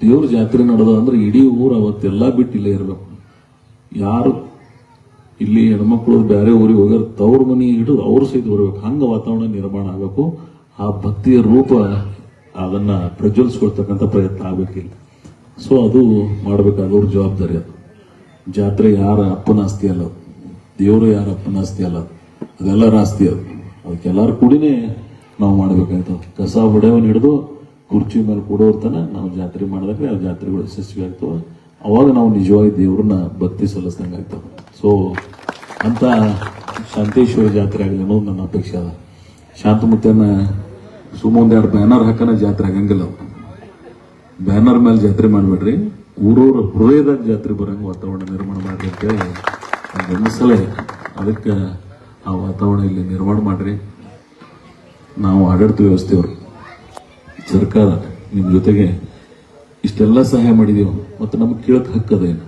ದೇವ್ರ ಜಾತ್ರೆ ನಡೆದ ಅಂದ್ರೆ ಇಡೀ ಊರು ಅವತ್ತೆಲ್ಲ ಬಿಟ್ಟು ಇಲ್ಲೇ ಇರಬೇಕು. ಯಾರು ಇಲ್ಲಿ ಹೆಣ್ಮಕ್ಳು ಬೇರೆ ಊರಿಗೆ ಹೋಗ್ಯಾರ, ತವ್ರ ಮನೆ ಹಿಡಿದು ಅವ್ರು ಸಹಿತ ಬರ್ಬೇಕು. ಹಂಗೆ ವಾತಾವರಣ ನಿರ್ಮಾಣ ಆಗಬೇಕು. ಆ ಭಕ್ತಿಯ ರೂಪ ಅದನ್ನ ಪ್ರಜ್ವಲಿಸ್ಕೊಳ್ತಕ್ಕಂಥ ಪ್ರಯತ್ನ ಆಗ್ಬೇಕಿಲ್ಲ. ಸೊ ಅದು ಮಾಡ್ಬೇಕಾದವ್ರ ಜವಾಬ್ದಾರಿ. ಅದು ಜಾತ್ರೆ ಯಾರ ಅಪ್ಪನ ಆಸ್ತಿ ಅಲ್ಲ, ದೇವರು ಯಾರ ಅಪ್ಪನ ಆಸ್ತಿ ಅಲ್ಲ, ಅದೆಲ್ಲರ ಆಸ್ತಿ. ಅದು ಅದಕ್ಕೆಲ್ಲರೂ ಕೂಡಿನೇ ನಾವು ಮಾಡ್ಬೇಕಾಯ್ತು. ಕಸ ಹೊಡೆಯವನ್ನ ಹಿಡಿದು ಕುರ್ಚಿ ಮೇಲೆ ಕೂಡೋರ್ ತನ ನಾವು ಜಾತ್ರೆ ಮಾಡಿದಾಗ ಆ ಜಾತ್ರೆಗಳು ಯಶಸ್ವಿ ಆಗ್ತವೆ. ಅವಾಗ ನಾವು ನಿಜವಾಗಿ ದೇವ್ರನ್ನ ಭಕ್ತಿ ಸಲ್ಲಿಸ್ದಂಗೆ ಆಗ್ತದೆ. ಸೊ ಅಂತ ಶಾಂತೇಶ್ವರ ಜಾತ್ರೆ ಆಗಲಿ ಅನ್ನೋದು ನನ್ನ ಅಪೇಕ್ಷೆ ಅದ. ಶಾಂತಮೂರ್ತಿಯನ್ನ ಸುಮ್ಮ ಒಂದೆರಡು ಬ್ಯಾನರ್ ಹಾಕನ ಜಾತ್ರೆ ಆಗಂಗಿಲ್ಲ. ಬ್ಯಾನರ್ ಮೇಲೆ ಜಾತ್ರೆ ಮಾಡಬೇಡ್ರಿ, ಊರೂರ ಹೃದಯದಾಗ ಜಾತ್ರೆ ಬರಂಗೆ ವಾತಾವರಣ ನಿರ್ಮಾಣ ಮಾಡ್ರಿ ಅಂತೇಳಿ ಗಮನಿಸಲೇ ಅದಕ್ಕೆ ಆ ವಾತಾವರಣ ಇಲ್ಲಿ ನಿರ್ಮಾಣ ಮಾಡ್ರಿ. ನಾವು ಆಡಳಿತ ವ್ಯವಸ್ಥೆಯವರು, ಸರ್ಕಾರ ನಿಮ್ಮ ಜೊತೆಗೆ ಇಷ್ಟೆಲ್ಲ ಸಹಾಯ ಮಾಡಿದೀವಿ. ಮತ್ತು ನಮ್ಗೆ ಕೇಳಕ್ ಹಕ್ಕದೇನು?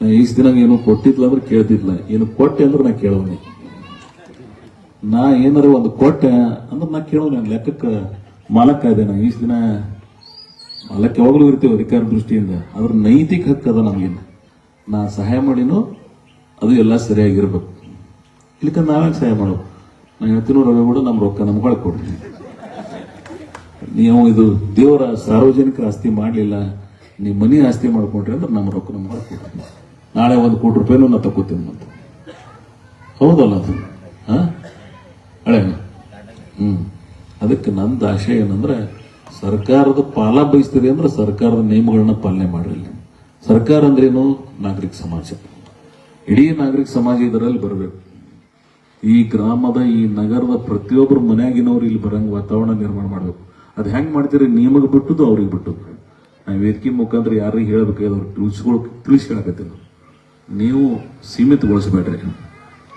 ನಾ ಈಸ್ ದಿನ ಏನು ಕೊಟ್ಟಿದ್ಲ ಅಂದ್ರೆ ಕೇಳ್ತಿದ್ಲ, ಏನು ಕೊಟ್ಟೆ ಅಂದ್ರೆ ನಾ ಕೇಳೋನೆ. ನಾ ಏನಾರ ಒಂದು ಕೊಟ್ಟೆ ಅಂದ್ರೆ ನಾ ಕೇಳೋನೆ. ಲೆಕ್ಕಕ್ಕೆ ಮಾಲಕ್ಕ ಇದೆ. ನಾ ಈಸ್ ದಿನ ಮಾಲಕ್ಕೆ ಯಾವಾಗಲೂ ಇರ್ತೀವಿ ಅಧಿಕಾರ ದೃಷ್ಟಿಯಿಂದ. ಅದ್ರ ನೈತಿಕ ಹಕ್ಕದ ನಮಗೇನು. ನಾ ಸಹಾಯ ಮಾಡಿನೋ ಅದು ಎಲ್ಲ ಸರಿಯಾಗಿರ್ಬೇಕು. ಇಲ್ಲಿಕ ನಾವೇ ಸಹಾಯ ಮಾಡೋದು. ನಾ ಹೇಳ್ತೀನೋ ರವೆ ಕೂಡ ನಮ್ಮ ರೊಕ್ಕ ನಮ್ಗೆ ಕೊಡ್ರಿ. ನೀವು ಇದು ದೇವರ ಸಾರ್ವಜನಿಕರ ಆಸ್ತಿ ಮಾಡಲಿಲ್ಲ, ನೀವು ಮನಿ ಆಸ್ತಿ ಮಾಡ್ಕೊಂಡ್ರಿ ಅಂದ್ರೆ ನಮ್ಮ ರೊಕ್ಕ ನಮ್ಗೆ ಕೊಡ್ರಿ. ನಾಳೆ 1 ಕೋಟಿ ರೂಪಾಯಿನೂ ನಾ ತಗೋತೀನಿ ಅಂತ. ಹೌದಲ್ಲ ಅದು? ಹಳೆ ಅದಕ್ಕೆ ನಂದು ಆಶಯ ಏನಂದ್ರೆ, ಸರ್ಕಾರದ ಪಾಲ ಬಯಸ್ತಿದೆ ಅಂದ್ರೆ ಸರ್ಕಾರದ ನಿಯಮಗಳನ್ನ ಪಾಲನೆ ಮಾಡ್ರಿ. ಸರ್ಕಾರ ಅಂದ್ರೇನು? ನಾಗರಿಕ ಸಮಾಜ. ಇಡೀ ನಾಗರಿಕ ಸಮಾಜ ಇದರಲ್ಲಿ ಬರಬೇಕು. ಈ ಗ್ರಾಮದ, ಈ ನಗರದ ಪ್ರತಿಯೊಬ್ಬರು ಮನೆಯಾಗಿನವ್ರು ಇಲ್ಲಿ ಬರಂಗ ವಾತಾವರಣ ನಿರ್ಮಾಣ ಮಾಡಬೇಕು. ಅದು ಹೆಂಗ್ ಮಾಡ್ತೀರಿ? ನಿಮಗೆ ಬಿಟ್ಟದ್ದು ಅವ್ರಿಗೆ ಬಿಟ್ಟದ್ದು. ನಾವು ವೇದಿಕೆ ಮುಖಾಂತರ ಯಾರಿಗೆ ಹೇಳ್ಬೇಕಾದ್ರೆ ತಿಳಿಸಿ ಹೇಳಕತ್ತೀವಿ. ನೀವು ಸೀಮಿತಗೊಳಿಸಬೇಡ್ರಿ.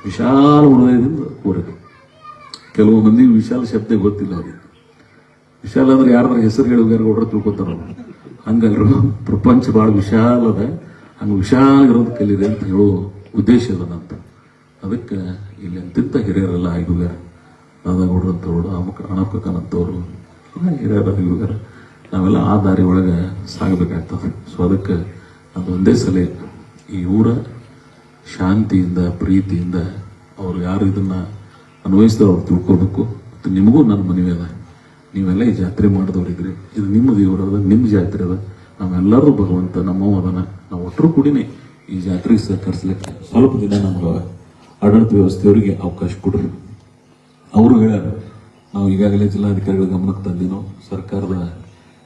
ವಿಶಾಲ ಹೃದಯದಿಂದ ಕೋರಿದ್ರು. ಕೆಲವು ಮಂದಿ ವಿಶಾಲ ಶಬ್ದ ಗೊತ್ತಿಲ್ಲ. ಅವ್ರಿಗೆ ವಿಶಾಲ ಅಂದ್ರೆ ಯಾರ್ದಾರ ಹೆಸರು ಹೇಳುವಾರ ಹೊಡ್ರ ತಿಳ್ಕೊತಾರ. ಹಂಗಲ್ರು, ಪ್ರಪಂಚ ಬಹಳ ವಿಶಾಲ ಅದ, ಹಂಗ ವಿಶಾಲ ಇರೋದು ಕಲೀರಿ ಅಂತ ಹೇಳೋ ಉದ್ದೇಶ ಅದಂತ. ಅದಕ್ಕೆ ಇಲ್ಲಿ ಎಂತಿಂತ ಹಿರಿಯರೆಲ್ಲ ಆಗಿದ್ದಾರೆ. ದಾದಾಗೌಡ್ರಂತವ್ರು, ಅಣಪಕ್ಕನಂತವ್ರು ಹಿರಿಯರ ಆಗಿದ್ದಾರೆ. ನಾವೆಲ್ಲ ಆ ದಾರಿ ಒಳಗೆ ಸಾಗಬೇಕಾಗ್ತದೆ. ಸೊ ಅದಕ್ಕೆ ಅದು ಒಂದೇ ಸಲ ಈ ಊರ ಶಾಂತಿಯಿಂದ, ಪ್ರೀತಿಯಿಂದ ಅವ್ರು ಯಾರು ಇದನ್ನ ಅನ್ವಯಿಸಿದ್ರು ಅವ್ರು ತಿಳ್ಕೋಬೇಕು. ಮತ್ತು ನಿಮಗೂ ನನ್ನ ಮನವಿ ಅದ, ನೀವೆಲ್ಲ ಈ ಜಾತ್ರೆ ಮಾಡಿದವ್ರಿದ್ರಿ, ಇದು ನಿಮ್ಮ ದೇವರದ, ನಿಮ್ಮ ಜಾತ್ರೆ ಅದ. ನಾವೆಲ್ಲರೂ ಭಗವಂತ ನಮ್ಮವ ಅದನ್ನ ನಾವು ಒಟ್ಟರು ಕೂಡಿನೇ ಈ ಜಾತ್ರೆಗೆ ಸಹಕರಿಸ್ಲಿಕ್ಕೆ ಸ್ವಲ್ಪ ದಿನ ನಮ್ಗೆ ಆಡಳಿತ ವ್ಯವಸ್ಥೆಯವರಿಗೆ ಅವಕಾಶ ಕೊಡ್ರಿ. ಅವರು ಹೇಳ್ಯಾರ, ನಾವು ಈಗಾಗಲೇ ಜಿಲ್ಲಾಧಿಕಾರಿಗಳ ಗಮನಕ್ಕೆ ತಂದಿನೋ, ಸರ್ಕಾರದ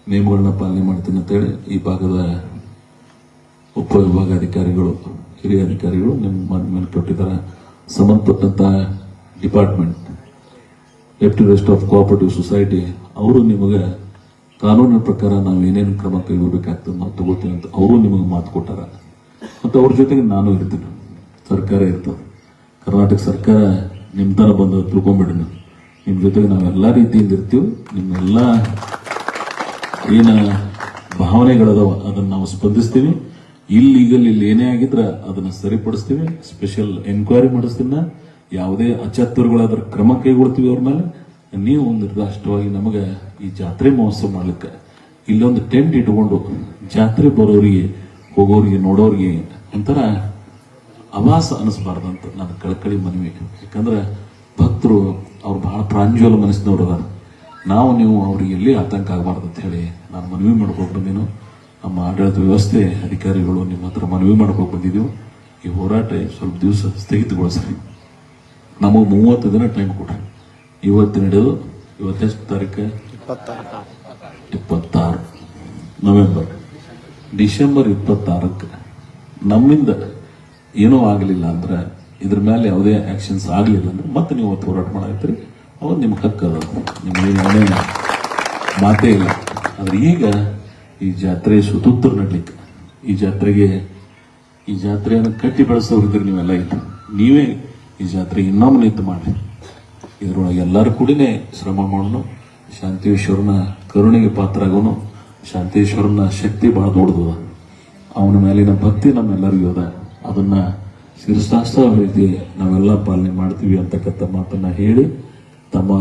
ನಿಯಮಗಳನ್ನ ಪಾಲನೆ ಮಾಡ್ತೀನಿ ಅಂತೇಳಿ ಈ ಭಾಗದ ಉಪವಿಭಾಗಾಧಿಕಾರಿಗಳು, ಹಿರಿಯ ಅಧಿಕಾರಿಗಳು ನಿಮ್ಮ ಮೇಲೆ ಕೊಟ್ಟಿದ್ದಾರೆ. ಸಂಬಂಧಪಟ್ಟಂತ department, deputy rest of cooperative society ಅವರು ನಿಮಗೆ ಕಾನೂನಿನ ಪ್ರಕಾರ ನಾವು ಏನೇನು ಕ್ರಮ ಕೈಗೊಳ್ಳಬೇಕಾಗ್ತದೆ ನಾವು ತಗೋತೀವಿ ಅಂತ ಅವರು ನಿಮಗೆ ಮಾತು ಕೊಟ್ಟಾರ. ಮತ್ತು ಅವ್ರ ಜೊತೆಗೆ ನಾನು ಇರ್ತೀನಿ, ಸರ್ಕಾರ ಇರ್ತದೆ. ಕರ್ನಾಟಕ ಸರ್ಕಾರ ನಿಮ್ಮ ತರ ಬಂದು ತಿಳ್ಕೊಂಬಿಡಿ. ನಿಮ್ಮ ಜೊತೆಗೆ ನಾವೆಲ್ಲ ರೀತಿಯಿಂದ ಇರ್ತೀವಿ. ನಿಮ್ಮೆಲ್ಲ ಏನ ಭಾವನೆಗಳದಾವ ಅದನ್ನು ನಾವು ಸ್ಪಂದಿಸ್ತೀವಿ. ಇಲ್ಲೀಗಲ್ ಇಲ್ಲಿ ಏನೇ ಆಗಿದ್ರೆ ಅದನ್ನ ಸರಿಪಡಿಸ್ತೀವಿ. Special enquiry ಮಾಡಿಸ್ತೀನ. ಯಾವುದೇ ಅಚಾತುರ್ಯಗಳಾದ್ರೆ ಕ್ರಮ ಕೈಗೊಳ್ತೀವಿ ಅವ್ರ ಮೇಲೆ. ನೀವು ನಿರ್ದಾಷ್ಟವಾಗಿ ನಮಗೆ ಈ ಜಾತ್ರೆ ಮಹೋತ್ಸವ ಮಾಡ್ಲಿಕ್ಕೆ ಇಲ್ಲೊಂದು ಟೆಂಟ್ ಇಟ್ಕೊಂಡು ಜಾತ್ರೆ ಬರೋರಿಗೆ, ಹೋಗೋರಿಗೆ, ನೋಡೋರಿಗೆ ಒಂಥರ ಆವಾಸ ಅನಿಸ್ಬಾರ್ದಂತ ನನ್ನ ಕಳಕಳಿ ಮನವಿ. ಯಾಕಂದ್ರೆ ಭಕ್ತರು ಅವ್ರು ಬಹಳ ಪ್ರಾಂಜಲ ಮನಸ್ಸಿನವ್ರು ಅದಾರ. ನಾವು ನೀವು ಅವ್ರಿಗೆ ಎಲ್ಲಿ ಆತಂಕ ಆಗಬಾರ್ದು ಅಂತ ಹೇಳಿ ನಾನು ಮನವಿ ಮಾಡ್ಕೊಂಡು ಬಂದೀನು. ನಮ್ಮ ಆಡಳಿತ ವ್ಯವಸ್ಥೆ ಅಧಿಕಾರಿಗಳು ನಿಮ್ಮ ಹತ್ರ ಮನವಿ ಮಾಡ್ಕೊಂಡು ಬಂದಿದ್ದೀವಿ. ಈ ಹೋರಾಟ ಸ್ವಲ್ಪ ದಿವಸ ಸ್ಥಗಿತಗೊಳಿಸ್ರಿ. ನಮಗೆ 30 ದಿನ ಟೈಮ್ ಕೊಡ್ರಿ. ಇವತ್ತು ನಡೆಯೋದು, ಇವತ್ತೆಷ್ಟು ತಾರೀಕು? 26 ನವೆಂಬರ್. ಡಿಸೆಂಬರ್ 26ಕ್ಕೆ ನಮ್ಮಿಂದ ಏನೂ ಆಗಲಿಲ್ಲ ಅಂದ್ರೆ ಇದ್ರ ಮೇಲೆ ಯಾವುದೇ ಆಕ್ಷನ್ಸ್ ಆಗಲಿಲ್ಲ ಅಂದ್ರೆ ಮತ್ತೆ ನೀವು ಅವತ್ತು ಹೋರಾಟ ಮಾಡಾಕತ್ತೀರಿ, ಅವಾಗ ನಿಮ್ಗೆ ಹಕ್ಕದ, ನಿಮ್ಗೆ ಮಾತೇ ಇಲ್ಲ. ಆದ್ರೆ ಈಗ ಈ ಜಾತ್ರೆ ಸುತೂತ್ರ ನಡ್ಲಿಕ್ಕೆ, ಈ ಜಾತ್ರೆಯನ್ನು ಕಟ್ಟಿ ಬೆಳೆಸೋರಿದ್ರಿ ನೀವೆಲ್ಲ ಇತ್ತು, ನೀವೇ ಈ ಜಾತ್ರೆ ಇನ್ನೊಮ್ಮೆ ನಿಂತು ಮಾಡಿ ಇದ್ರೊಳಗೆ ಎಲ್ಲರೂ ಕೂಡಿನೇ ಶ್ರಮ ಮಾಡೋಣ. ಶಾಂತೇಶ್ವರನ ಕರುಣೆಗೆ ಪಾತ್ರ ಆಗೋನು. ಶಾಂತೇಶ್ವರನ ಶಕ್ತಿ ಬಹಳ ದೊಡ್ಡದ, ಅವನ ಮೇಲಿನ ಭಕ್ತಿ ನಮ್ಮೆಲ್ಲರಿಗೂ ಅದ. ಅದನ್ನ ಶಿರಸಾಸ್ತ್ರ ರೀತಿ ನಾವೆಲ್ಲ ಪಾಲನೆ ಮಾಡ್ತೀವಿ ಅಂತಕ್ಕಂಥ ಮಾತನ್ನ ಹೇಳಿ, ತಮ್ಮ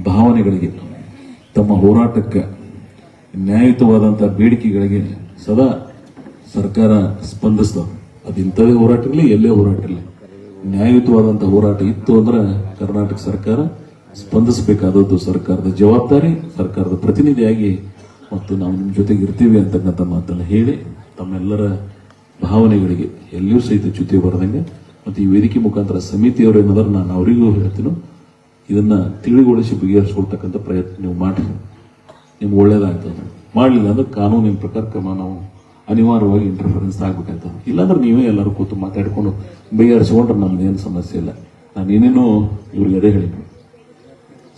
ಭಾವನೆಗಳಿಗೆ, ತಮ್ಮ ಹೋರಾಟಕ್ಕೆ, ನ್ಯಾಯಯುತವಾದಂಥ ಬೇಡಿಕೆಗಳಿಗೆ ಸದಾ ಸರ್ಕಾರ ಸ್ಪಂದಿಸ್ತದೆ. ಅದು ಇಂಥದೇ ಹೋರಾಟ ಇರಲಿ, ಎಲ್ಲೇ ಹೋರಾಟ ಇರಲಿ, ನ್ಯಾಯಯುತವಾದಂಥ ಹೋರಾಟ ಇತ್ತು ಅಂದ್ರೆ ಕರ್ನಾಟಕ ಸರ್ಕಾರ ಸ್ಪಂದಿಸಬೇಕಾದದ್ದು ಸರ್ಕಾರದ ಜವಾಬ್ದಾರಿ, ಸರ್ಕಾರದ ಪ್ರತಿನಿಧಿಯಾಗಿ ಮತ್ತು ನಾವು ನಿಮ್ಮ ಜೊತೆಗೆ ಇರ್ತೀವಿ ಅಂತಕ್ಕಂಥ ಮಾತನ್ನು ಹೇಳಿ, ತಮ್ಮೆಲ್ಲರ ಭಾವನೆಗಳಿಗೆ ಎಲ್ಲಿಯೂ ಸಹಿತ ಚ್ಯುತಿ ಬರದಂಗೆ ಮತ್ತು ಈ ವೇದಿಕೆ ಮುಖಾಂತರ ಸಮಿತಿಯವರು ಏನಾದರೂ ನಾನು ಅವರಿಗೂ ಹೇಳ್ತೀನೋ, ಇದನ್ನ ತಿಳಿಗೊಳಿಸಿ ಬಗೆಹರಿಸ್ಕೊಳ್ತಕ್ಕಂಥ ಪ್ರಯತ್ನ ನೀವು ಮಾಡಿ, ನಿಮ್ಗೆ ಒಳ್ಳೇದಾಗ್ತದೆ. ಮಾಡಲಿಲ್ಲ ಅಂದ್ರೆ ಕಾನೂನಿನ ಪ್ರಕಾರ ಕ್ರಮ ನಾವು ಅನಿವಾರ್ಯವಾಗಿ ಇಂಟರ್ಫರೆನ್ಸ್ ಆಗ್ಬೇಕಾಗ್ತದೆ. ಇಲ್ಲಾಂದ್ರೆ ನೀವೇ ಎಲ್ಲರೂ ಕೂತು ಮಾತಾಡ್ಕೊಂಡು ಬಗೆಹರಿಸ್ಕೊಂಡ್ರೆ ನಮ್ದೇನು ಸಮಸ್ಯೆ ಇಲ್ಲ. ನಾನು ಏನೇನೋ ಇವ್ರಿಗೆ ಅದೇ ಹೇಳಿ,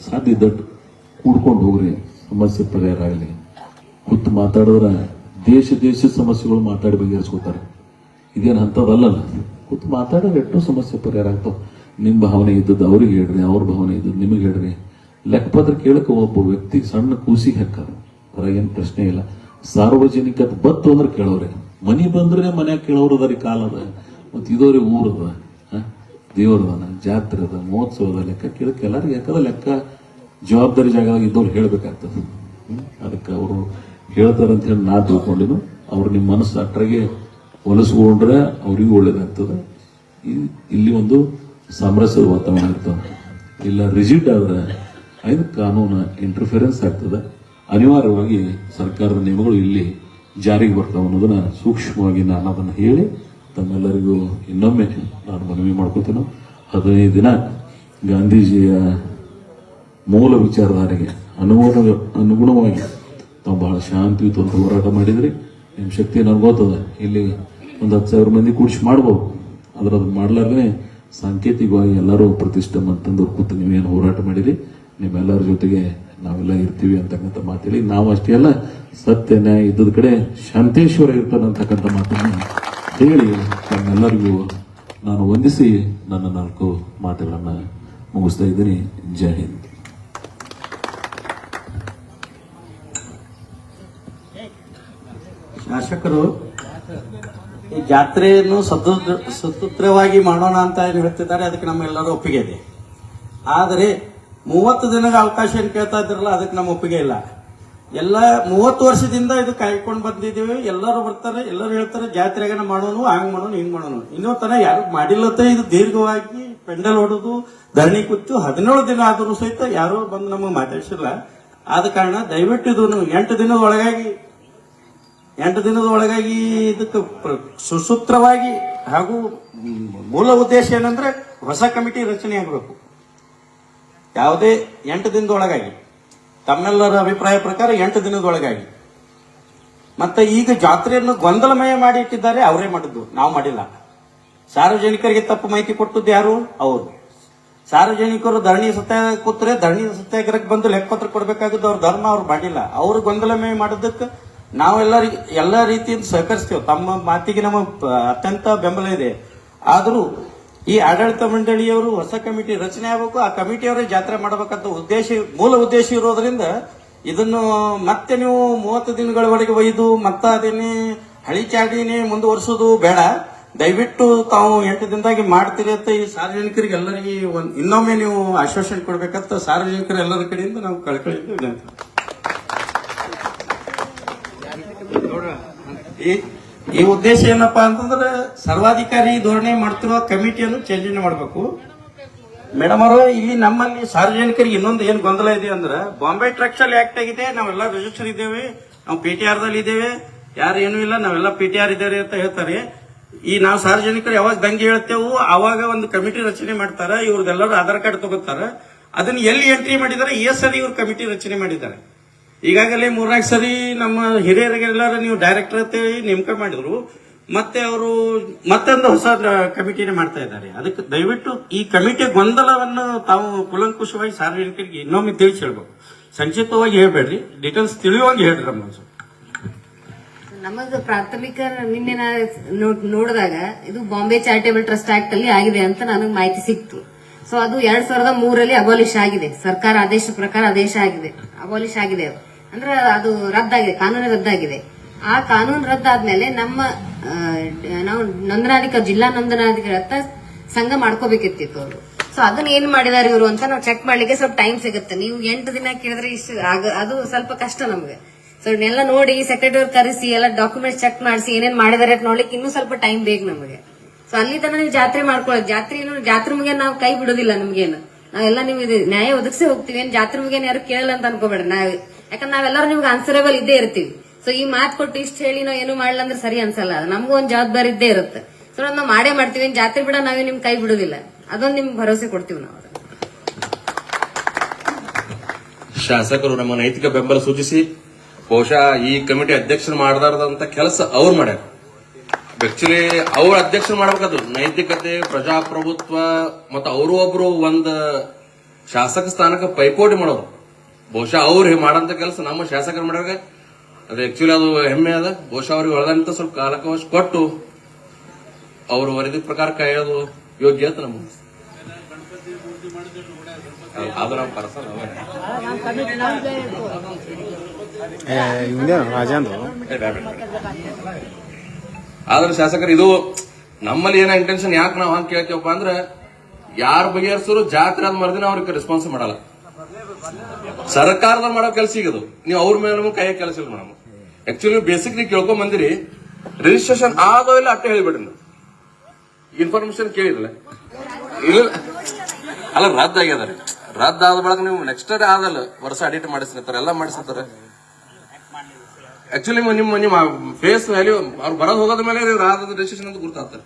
ಸಾಧ್ಯ ಇದ್ದಟ್ಟು ಕೂಡ್ಕೊಂಡು ಹೋಗ್ರಿ, ಸಮಸ್ಯೆ ಪರಿಹಾರ ಆಗಲಿ. ಕೂತು ಮಾತಾಡಿದ್ರೆ ದೇಶದ ಸಮಸ್ಯೆಗಳು ಮಾತಾಡಿ ಬಗೆಹರಿಸ್ಕೋತಾರೆ. ಇದೇನು ಅಂಥದ್ದಲ್ಲಲ್ಲ, ಕೂತು ಮಾತಾಡಿದ್ರೆ ಎಷ್ಟೋ ಸಮಸ್ಯೆ ಪರಿಹಾರ ಆಗ್ತಾವೆ. ನಿಮ್ಮ ಭಾವನೆ ಇದ್ದದ್ದು ಅವ್ರಿಗೆ ಹೇಳ್ರಿ, ಅವ್ರ ಭಾವನೆ ಇದ್ದದ್ದು ನಿಮಗೆ ಹೇಳ್ರಿ. ಲೆಕ್ಕಪತ್ರ ಕೇಳಕ್ಕೆ ಒಬ್ಬ ವ್ಯಕ್ತಿ ಸಣ್ಣ ಕೂಸಿಗೆ ಹಾಕಾರ, ಹೊರಗೇನು ಪ್ರಶ್ನೆ ಇಲ್ಲ. ಸಾರ್ವಜನಿಕ ಬತ್ತು ಅಂದ್ರೆ ಕೇಳೋರೆ, ಮನಿ ಬಂದ್ರೆ ಮನ್ಯಾಗ ಕೇಳೋರದಾರಿ ಕಾಲ ಅದ, ಮತ್ತು ಇದೋರಿ ಊರದ, ದೇವರದನ, ಜಾತ್ರೆ ಅದ, ಮಹೋತ್ಸವದ ಲೆಕ್ಕ ಕೇಳಕ್ಕೆ ಎಲ್ಲರಿಗೂ ಯಾಕದ ಲೆಕ್ಕ ಜವಾಬ್ದಾರಿ ಜಾಗದಾಗ ಇದ್ದವ್ರು ಹೇಳ್ಬೇಕಾಗ್ತದೆ. ಅದಕ್ಕೆ ಅವರು ಹೇಳ್ತಾರೆ ಅಂತ ಹೇಳಿ ನಾ ತಿಳ್ಕೊಂಡಿನು. ಅವ್ರು ನಿಮ್ಮ ಮನಸ್ಸು ಅಟ್ರಾಗೆ ಹೊಲಸ್ಕೊಂಡ್ರೆ ಅವ್ರಿಗೂ ಒಳ್ಳೇದಾಗ್ತದೆ. ಇಲ್ಲಿ ಒಂದು ಸಾಮರಸ್ಯದ ವಾತಾವರಣ ಇರ್ತದೆ. ಇಲ್ಲ ರಿಜಿಡ್ ಆದ್ರೆ ಐದು ಕಾನೂನು ಇಂಟರ್ಫಿರೆನ್ಸ್ ಆಗ್ತದೆ. ಅನಿವಾರ್ಯವಾಗಿ ಸರ್ಕಾರದ ನಿಯಮಗಳು ಇಲ್ಲಿ ಜಾರಿಗೆ ಬರ್ತಾವೆ ಅನ್ನೋದನ್ನ ಸೂಕ್ಷ್ಮವಾಗಿ ನಾನು ಅದನ್ನು ಹೇಳಿ ತಮ್ಮೆಲ್ಲರಿಗೂ ಇನ್ನೊಮ್ಮೆ ನಾನು ಮನವಿ ಮಾಡ್ಕೋತೇನೆ. 15 ದಿನ ಗಾಂಧೀಜಿಯ ಮೂಲ ವಿಚಾರಧಾರೆಗೆ ಅನುಗುಣವಾಗಿ ತಾವು ಬಹಳ ಶಾಂತಿಯುತ ಹೋರಾಟ ಮಾಡಿದ್ರಿ. ನಿಮ್ಮ ಶಕ್ತಿ ನನಗೆ ಗೊತ್ತದ. ಇಲ್ಲಿ ಒಂದು 10,000 ಮಂದಿ ಕೂಡಿಸಿ ಮಾಡ್ಬೋದು, ಆದ್ರೆ ಅದು ಮಾಡ್ಲಾರ್ದೇ ಸಾಂಕೇತಿಕವಾಗಿ ಎಲ್ಲರೂ ಪ್ರತಿಷ್ಠೆ ಅಂತಂದು ಕೂತು ನೀವೇನು ಹೋರಾಟ ಮಾಡಿರಿ, ನಿಮ್ಮೆಲ್ಲರ ಜೊತೆಗೆ ನಾವೆಲ್ಲ ಇರ್ತೀವಿ ಅಂತಕ್ಕಂಥ ಮಾತೇಳಿ, ನಾವು ಅಷ್ಟೇ ಅಲ್ಲ ಸತ್ಯ ನ್ಯಾಯ ಇದ್ದದ ಕಡೆ ಶಾಂತೇಶ್ವರ ಇರ್ತಾನಂತಕ್ಕಂಥ ಮಾತನ್ನು ಹೇಳಿ ತಮ್ಮೆಲ್ಲರಿಗೂ ನಾನು ವಂದಿಸಿ ನನ್ನ 4 ಮಾತುಗಳನ್ನು ಮುಗಿಸ್ತಾ ಇದ್ದೀನಿ. ಜೈ ಹಿಂದ್. ಶಾಸಕರು ಈ ಜಾತ್ರೆಯನ್ನು ಸುಸೂತ್ರವಾಗಿ ಮಾಡೋಣ ಅಂತ ಏನು ಹೇಳ್ತಿದ್ದಾರೆ, ಅದಕ್ಕೆ ನಮ್ಮೆಲ್ಲರೂ ಒಪ್ಪಿಗೆ ಇದೆ. ಆದರೆ 30 ದಿನಗಳ ಅವಕಾಶ ಏನು ಕೇಳ್ತಾ ಇದ್ರಲ್ಲ, ಅದಕ್ಕೆ ನಮ್ಮ ಒಪ್ಪಿಗೆ ಇಲ್ಲ. ಎಲ್ಲ 30 ವರ್ಷದಿಂದ ಇದು ಕಾಯ್ಕೊಂಡು ಬಂದಿದ್ದೀವಿ. ಎಲ್ಲರೂ ಬರ್ತಾರೆ, ಎಲ್ಲರೂ ಹೇಳ್ತಾರೆ ಜಾತ್ರೆಗನ ಮಾಡೋನು, ಹಂಗ್ ಮಾಡೋನು, ಹಿಂಗ್ ಮಾಡೋನು. ಇನ್ನೂ ತನ ಯಾರು ಮಾಡಿಲ್ಲತ್ತೆ. ಇದು ದೀರ್ಘವಾಗಿ ಪೆಂಡಲ್ ಹೊಡೆದು ಧರಣಿ ಕೂತು 17 ದಿನ ಆದರೂ ಸಹಿತ ಯಾರು ಬಂದು ನಮಗೆ ಮಾತಾಡಿಸಿಲ್ಲ. ಆದ ಕಾರಣ ದಯವಿಟ್ಟು ಇದನ್ನು 8 ದಿನದ ಒಳಗಾಗಿ ಇದಕ್ಕೆ ಸುಸೂತ್ರವಾಗಿ ಹಾಗೂ ಮೂಲ ಉದ್ದೇಶ ಏನಂದ್ರೆ ಹೊಸ ಕಮಿಟಿ ರಚನೆ ಆಗಬೇಕು. ಯಾವುದೇ 8 ದಿನದೊಳಗಾಗಿ, ತಮ್ಮೆಲ್ಲರ ಅಭಿಪ್ರಾಯ ಪ್ರಕಾರ 8 ದಿನದೊಳಗಾಗಿ. ಮತ್ತೆ ಈಗ ಜಾತ್ರೆಯನ್ನು ಗೊಂದಲಮಯ ಮಾಡಿ ಇಟ್ಟಿದ್ದಾರೆ, ಅವರೇ ಮಾಡಿದ್ದು, ನಾವು ಮಾಡಿಲ್ಲ. ಸಾರ್ವಜನಿಕರಿಗೆ ತಪ್ಪು ಮಾಹಿತಿ ಕೊಟ್ಟದ್ದು ಯಾರು? ಅವರು. ಸಾರ್ವಜನಿಕರು ಧರಣಿ ಸತ್ಯಾಗ್ರಹ ಕೂತ್ರೆ ಧರಣಿ ಸತ್ಯಾಗ್ರಹಕ್ಕೆ ಬಂದು ಲೆಕ್ಕಪತ್ರ ಕೊಡಬೇಕಾಗಿದ್ದು ಅವ್ರ ಧರ್ಮ, ಅವ್ರು ಮಾಡಿಲ್ಲ. ಅವರು ಗೊಂದಲಮಯ ಮಾಡೋದಕ್ಕೆ ನಾವೆಲ್ಲರಿಗೆ ಎಲ್ಲ ರೀತಿಯಿಂದ ಸಹಕರಿಸ್ತೇವೆ. ತಮ್ಮ ಮಾತಿಗೆ ನಮ್ಮ ಅತ್ಯಂತ ಬೆಂಬಲ ಇದೆ. ಆದರೂ ಈ ಆಡಳಿತ ಮಂಡಳಿಯವರು ಹೊಸ ಕಮಿಟಿ ರಚನೆ ಆಗಬೇಕು, ಆ ಕಮಿಟಿಯವರೇ ಜಾತ್ರೆ ಮಾಡಬೇಕಂತ ಮೂಲ ಉದ್ದೇಶ ಇರೋದ್ರಿಂದ ಇದನ್ನು ಮತ್ತೆ ನೀವು 30 ದಿನಗಳವರೆಗೆ ಒಯ್ದು ಮತ್ತೆ ಅದನ್ನೇ ಹಳಿ ಚಾಡಿನೇ ಮುಂದುವರಿಸೋದು ಬೇಡ. ದಯವಿಟ್ಟು ತಾವು 8 ದಿನದಾಗಿ ಮಾಡ್ತೀರಿ ಅಂತ ಈ ಸಾರ್ವಜನಿಕರಿಗೆ ಎಲ್ಲರಿಗೆ ಇನ್ನೊಮ್ಮೆ ನೀವು ಆಶ್ವಾಸನೆ ಕೊಡ್ಬೇಕಂತ ಸಾರ್ವಜನಿಕರ ಎಲ್ಲರ ಕಡೆಯಿಂದ ನಾವು ಕಳ್ಕಳಿದ್ದು ವಿನಂತಿ. ಈ ಉದ್ದೇಶ ಏನಪ್ಪಾ ಅಂತಂದ್ರೆ ಸರ್ವಾಧಿಕಾರಿ ಧೋರಣೆ ಮಾಡ್ತಿರುವ ಕಮಿಟಿಯನ್ನು ಚೇಂಜ್ ಮಾಡಬೇಕು. ಮೇಡಮ್ ಅವರು, ಇಲ್ಲಿ ನಮ್ಮಲ್ಲಿ ಸಾರ್ವಜನಿಕರಿಗೆ ಇನ್ನೊಂದು ಏನು ಗೊಂದಲ ಇದೆ ಅಂದ್ರೆ, ಬಾಂಬೆ ಟ್ರಕ್ಸಲ್ ಆಕ್ಟ್ ಆಗಿದೆ, ನಾವೆಲ್ಲ ರಿಜಿಸ್ಟರ್ ಇದ್ದೇವೆ, ನಾವು PTR ದಲ್ಲಿ ಇದ್ದೇವೆ, ಯಾರು ಏನೂ ಇಲ್ಲ, ನಾವೆಲ್ಲ PTR ಇದ್ದೇವೆ ಅಂತ ಹೇಳ್ತಾರೆ. ಈ ನಾವು ಸಾರ್ವಜನಿಕರು ಯಾವಾಗ ದಂಗೆ ಹೇಳ್ತೇವೆ ಅವಾಗ ಒಂದು ಕಮಿಟಿ ರಚನೆ ಮಾಡ್ತಾರೆ, ಇವ್ರದೆಲ್ಲರೂ ಆಧಾರ್ ಕಾರ್ಡ್ ತಗೋತಾರೆ. ಅದನ್ನ ಎಲ್ಲಿ ಎಂಟ್ರಿ ಮಾಡಿದ್ದಾರೆ, ಸರಿ ಇವ್ರು ಕಮಿಟಿ ರಚನೆ ಮಾಡಿದ್ದಾರೆ. ಈಗಾಗಲೇ 3-4 ಸರಿ ನಮ್ಮ ಹಿರಿಯರಿಗೆಲ್ಲರೂ ನೀವು ಡೈರೆಕ್ಟರ್ ಅಂತ ನೇಮಕ ಮಾಡಿದ್ರು. ಮತ್ತೆ ಅವರು ಮತ್ತೊಂದು ಹೊಸ ಕಮಿಟಿನೇ ಮಾಡ್ತಾ ಇದ್ದಾರೆ. ಅದಕ್ಕೆ ದಯವಿಟ್ಟು ಈ ಕಮಿಟಿ ಗೊಂದಲವನ್ನು ತಾವು ಕುಲಂಕುಷವಾಗಿ ಸಾರ್ವಜನಿಕರಿಗೆ ಇನ್ನೊಮ್ಮೆ ತಿಳಿಸಿ ಹೇಳ್ಬೇಕು. ಸಂಕ್ಷಿಪ್ತವಾಗಿ ಹೇಳ್ಬೇಡ್ರಿ, ಡೀಟೇಲ್ಸ್ ತಿಳಿಯುವಾಗಿ ಹೇಳ್ರಿ. ನಮಗ ಪ್ರಾಥಮಿಕ ನಿನ್ನೆ ನೋಡಿದಾಗ ಇದು ಬಾಂಬೆ ಚಾರಿಟೇಬಲ್ ಟ್ರಸ್ಟ್ ಆಕ್ಟ್ ಅಲ್ಲಿ ಆಗಿದೆ ಅಂತ ನನಗೆ ಮಾಹಿತಿ ಸಿಕ್ತು. ಸೊ ಅದು 2003 ಅಬಾಲಿಷ್ ಆಗಿದೆ, ಸರ್ಕಾರ ಆದೇಶ ಪ್ರಕಾರ ಅಬಾಲಿಷ್ ಆಗಿದೆ. ಅಂದ್ರೆ ಅದು ರದ್ದಾಗಿದೆ, ಕಾನೂನು ರದ್ದಾಗಿದೆ. ಆ ಕಾನೂನು ರದ್ದಾದ್ಮೇಲೆ ನಾವು ಜಿಲ್ಲಾ ನೋಂದಣಾಧಿಕಾರಿ ಹತ್ರ ಸಂಘ ಮಾಡ್ಕೋಬೇಕಿತ್ತು ಅವರು. ಸೊ ಅದನ್ನ ಏನ್ ಮಾಡಿದಾರೆ ಇವರು ಅಂತ ನಾವು ಚೆಕ್ ಮಾಡ್ಲಿಕ್ಕೆ ಸ್ವಲ್ಪ ಟೈಮ್ ಸಿಗುತ್ತೆ. ನೀವು 8 ದಿನ ಕೇಳಿದ್ರೆ ಅದು ಸ್ವಲ್ಪ ಕಷ್ಟ ನಮ್ಗೆ. ಸೊ ಇದನ್ನೆಲ್ಲ ನೋಡಿ ಸೆಕ್ರೆಟರಿ ಕರೆಸಿ ಎಲ್ಲ ಡಾಕ್ಯುಮೆಂಟ್ಸ್ ಚೆಕ್ ಮಾಡಿಸಿ ಏನೇನ್ ಮಾಡಿದಾರೆ ಅಂತ ನೋಡ್ಲಿಕ್ಕೆ ಇನ್ನೂ ಸ್ವಲ್ಪ ಟೈಮ್ ಬೇಕು ನಮಗೆ. ಸೊ ಅಲ್ಲಿ ತನಕ ನೀವು ಜಾತ್ರೆ ಮಾಡ್ಕೊಳ್ಳೋದು, ಜಾತ್ರೆ ಮುಗಿಯ ನಾವು ಕೈ ಬಿಡೋದಿಲ್ಲ. ನಮ್ಗೇನು ನಾವೆಲ್ಲ ನೀವು ನ್ಯಾಯ ಒದಗಿಸೇ ಹೋಗ್ತೀವಿ. ಏನ್ ಜಾತ್ರೆ ಮುಗಿಯ ಯಾರು ಕೇಳಲ್ಲ ಅಂತ ಅನ್ಕೋಬೇಡ. ಯಾಕಂದ್ರೆ ನಾವೆಲ್ಲರೂ ನಿಮ್ಗೆ ಆನ್ಸರೇಬಲ್ ಇದ್ದೇ ಇರ್ತೀವಿ. ಸೊ ಈ ಮಾತು ಕೊಟ್ಟು ಇಷ್ಟು ಹೇಳಿ ನಾವು ಏನು ಮಾಡಲ್ಲ ಅಂದ್ರೆ ಸರಿ ಅನ್ಸಲ್ಲ. ನಮಗೂ ಒಂದ್ ಜವಾಬ್ದಾರಿ ಇದ್ದೇ ಇರುತ್ತೆ. ಸೊ ನಾವು ಮಾಡೇ ಮಾಡ್ತೀವಿ. ಏನ್ ಜಾತ್ರೆ ಬಿಡ ನಾವೇ ನಿಮ್ ಕೈ ಬಿಡುದಿಲ್ಲ. ಅದೊಂದು ನಿಮ್ಗೆ ಭರವಸೆ ಕೊಡ್ತೀವಿ ನಾವು. ಶಾಸಕರು ನಮ್ಮ ನೈತಿಕ ಬೆಂಬಲ ಸೂಚಿಸಿ ಬಹುಶಃ ಈ ಕಮಿಟಿ ಅಧ್ಯಕ್ಷರು ಮಾಡದಾರದಂತ ಕೆಲಸ ಅವ್ರು ಮಾಡ್ಯಾರ. ಆಕ್ಚುಲಿ ಅವ್ರ ಅಧ್ಯಕ್ಷರು ಮಾಡ್ಬೇಕಾದ್ರು ನೈತಿಕತೆ, ಪ್ರಜಾಪ್ರಭುತ್ವ ಮತ್ತು ಅವರು ಒಬ್ರು ಒಂದ್ ಶಾಸಕ ಸ್ಥಾನಕ್ಕೆ ಪೈಪೋಟಿ ಮಾಡೋರು. ಬಹುಶಃ ಅವ್ರು ಮಾಡಂತ ಕೆಲಸ ನಮ್ಮ ಶಾಸಕರು ಮಾಡ್ಯಾಗ ಅದು ಆಕ್ಚುಲಿ ಅದು ಹೆಮ್ಮೆ ಅದ. ಬಹುಶಃ ಅವ್ರಿಗೆ ಒಳಗಂತ ಸ್ವಲ್ಪ ಕಾಲಕವಶ ಕೊಟ್ಟು ಅವರು ವರದಿ ಪ್ರಕಾರ ಕಾಯೋದು ಯೋಗ್ಯ ಅಂತ ನಮ್ಗೆ ಅದು ನಾವು ಪರ್ಸನ್ ಆದ್ರೆ ಶಾಸಕರು ಇದು ನಮ್ಮಲ್ಲಿ ಏನೋ ಇಂಟೆನ್ಷನ್ ಯಾಕೆ ನಾವು ಹಂಗೆ ಕೇಳ್ತೀವಪ್ಪ ಅಂದ್ರೆ ಯಾರು ಬಗೆಹರಿಸೋರು ಜಾತ್ರೆ ಆದ ಮರ್ದಿನ ಅವ್ರಿಗೆ ರೆಸ್ಪಾನ್ಸ್ ಮಾಡಲ್ಲ. ಸರ್ಕಾರದಲ್ಲಿ ಮಾಡೋ ಕೆಲಸ ಈಗದು ನೀವು ಅವ್ರ ಮೇಲೆ ಕೈ ಕೆಲಸ ಇಲ್ಲ ಮೇಡಮ್. ಆಕ್ಚುಲಿ ಬೇಸಿಕ್ ನೀವು ಕೇಳ್ಕೊಂಡ್ ಬಂದಿರಿ, ರಿಜಿಸ್ಟ್ರೇಷನ್ ಆಗೋ ಇಲ್ಲ ಅಟ್ಟೆ ಹೇಳಿಬಿಡ್ರಿ. ಇನ್ಫಾರ್ಮೇಶನ್ ಕೇಳಿರಲ್ಲ ಇಲ್ಲ ಅಲ್ಲ ರದ್ದಾಗ್ಯದ ರೀ. ರದ್ದಾದ ಬಳಕ ನೀವು ನೆಕ್ಸ್ಟ್ ಡೇ ಆದಲ್ಲ ವರ್ಷ ಅಡಿಟ್ ಮಾಡಿಸ್ತಾರೆ, ಎಲ್ಲ ಮಾಡಿಸ್ತಾರೆ. ಆಕ್ಚುಲಿ ನಿಮ್ಮ ಫೇಸ್ ವ್ಯಾಲ್ಯೂ ಅವ್ರು ಬರೋದು ಹೋಗೋದ ಮೇಲೆ ರಾಧದ ರಿಜಿಸ್ಟ್ರೇಷನ್ ಅಂತ ಗುರ್ತಾಗ್ತಾರೆ.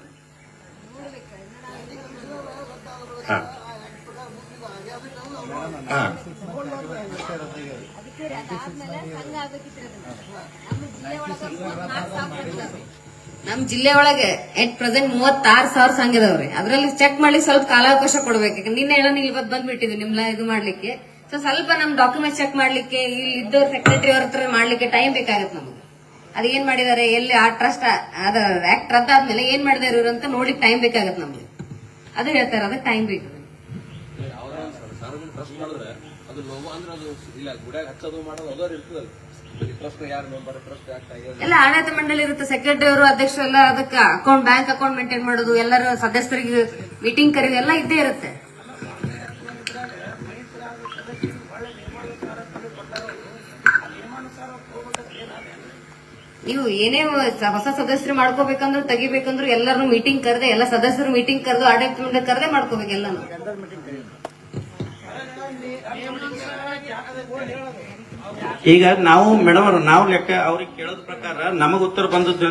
ನಮ್ ಜಿಲ್ಲೆ ಒಳಗೆ ಎಟ್ ಪ್ರೆಸೆಂಟ್ 36,000 ಸಂಘ ಇದಾವ್ರಿ. ಅದ್ರಲ್ಲಿ ಚೆಕ್ ಮಾಡ್ಲಿಕ್ಕೆ ಸ್ವಲ್ಪ ಕಾಲಾವಕಾಶ ಕೊಡ್ಬೇಕು. ನಿನ್ನೆ ಎಲ್ಲ ನೀವು ಇವತ್ತು ಬಂದ್ಬಿಟ್ಟಿದ್ವಿ ನಿಮ್ಲ ಇದು ಮಾಡ್ಲಿಕ್ಕೆ. ಸೊ ಸ್ವಲ್ಪ ನಮ್ ಡಾಕ್ಯುಮೆಂಟ್ ಚೆಕ್ ಮಾಡ್ಲಿಕ್ಕೆ ಇಲ್ಲಿ ಇದ್ದವ್ರ ಸೆಕ್ರೆಟರಿ ಅವ್ರ ಹತ್ರ ಮಾಡ್ಲಿಕ್ಕೆ ಟೈಮ್ ಬೇಕಾಗತ್ತೆ ನಮ್ಗೆ. ಅದ್ ಏನ್ ಮಾಡಿದಾರೆ, ಎಲ್ಲಿ ಆ ಟ್ರಸ್ಟ್ ಅದ ಆಕ್ಟ್ ರದ್ದಾದ್ಮೇಲೆ ಏನ್ ಮಾಡಿದಾರೆ ಇವ್ರು ಅಂತ ನೋಡ್ಲಿಕ್ಕೆ ಟೈಮ್ ಬೇಕಾಗತ್ತೆ ನಮ್ಗೆ. ಅದು ಹೇಳ್ತಾರೆ, ಅದಕ್ಕೆ ಟೈಮ್ ಬೇಕು. ಎಲ್ಲ ಆಡಳಿತ ಮಂಡಳಿ ಇರುತ್ತೆ, ಸೆಕ್ರೆಟರಿ ಅವರು, ಅಧ್ಯಕ್ಷರು ಎಲ್ಲ ಅದಕ್ಕೆ ಬ್ಯಾಂಕ್ ಅಕೌಂಟ್ ಮೇಂಟೈನ್ ಮಾಡೋದು, ಎಲ್ಲರೂ ಸದಸ್ಯರಿಗೆ ಮೀಟಿಂಗ್ ಕರೆಯೋದು ಎಲ್ಲ ಇದ್ದೇ ಇರುತ್ತೆ. ನೀವು ಏನೇ ಹೊಸ ಸದಸ್ಯರು ಮಾಡ್ಕೋಬೇಕಂದ್ರು ತೆಗಿಬೇಕಂದ್ರು ಎಲ್ಲರೂ ಮೀಟಿಂಗ್ ಕರೆದೆ, ಎಲ್ಲ ಸದಸ್ಯರು ಮೀಟಿಂಗ್ ಕರೆದು ಆಡಳಿತ ಮಂಡಳಿ ಕರೆದೇ ಮಾಡ್ಕೋಬೇಕು ಎಲ್ಲಾನು. ಈಗ ನಾವು ಮೇಡಮ್ ನಾವು ಲೆಕ್ಕ ಅವ್ರಿಗೆ ಕೇಳೋದ್ ಪ್ರಕಾರ ನಮಗ್ ಉತ್ತರ ಬಂದದ್ದು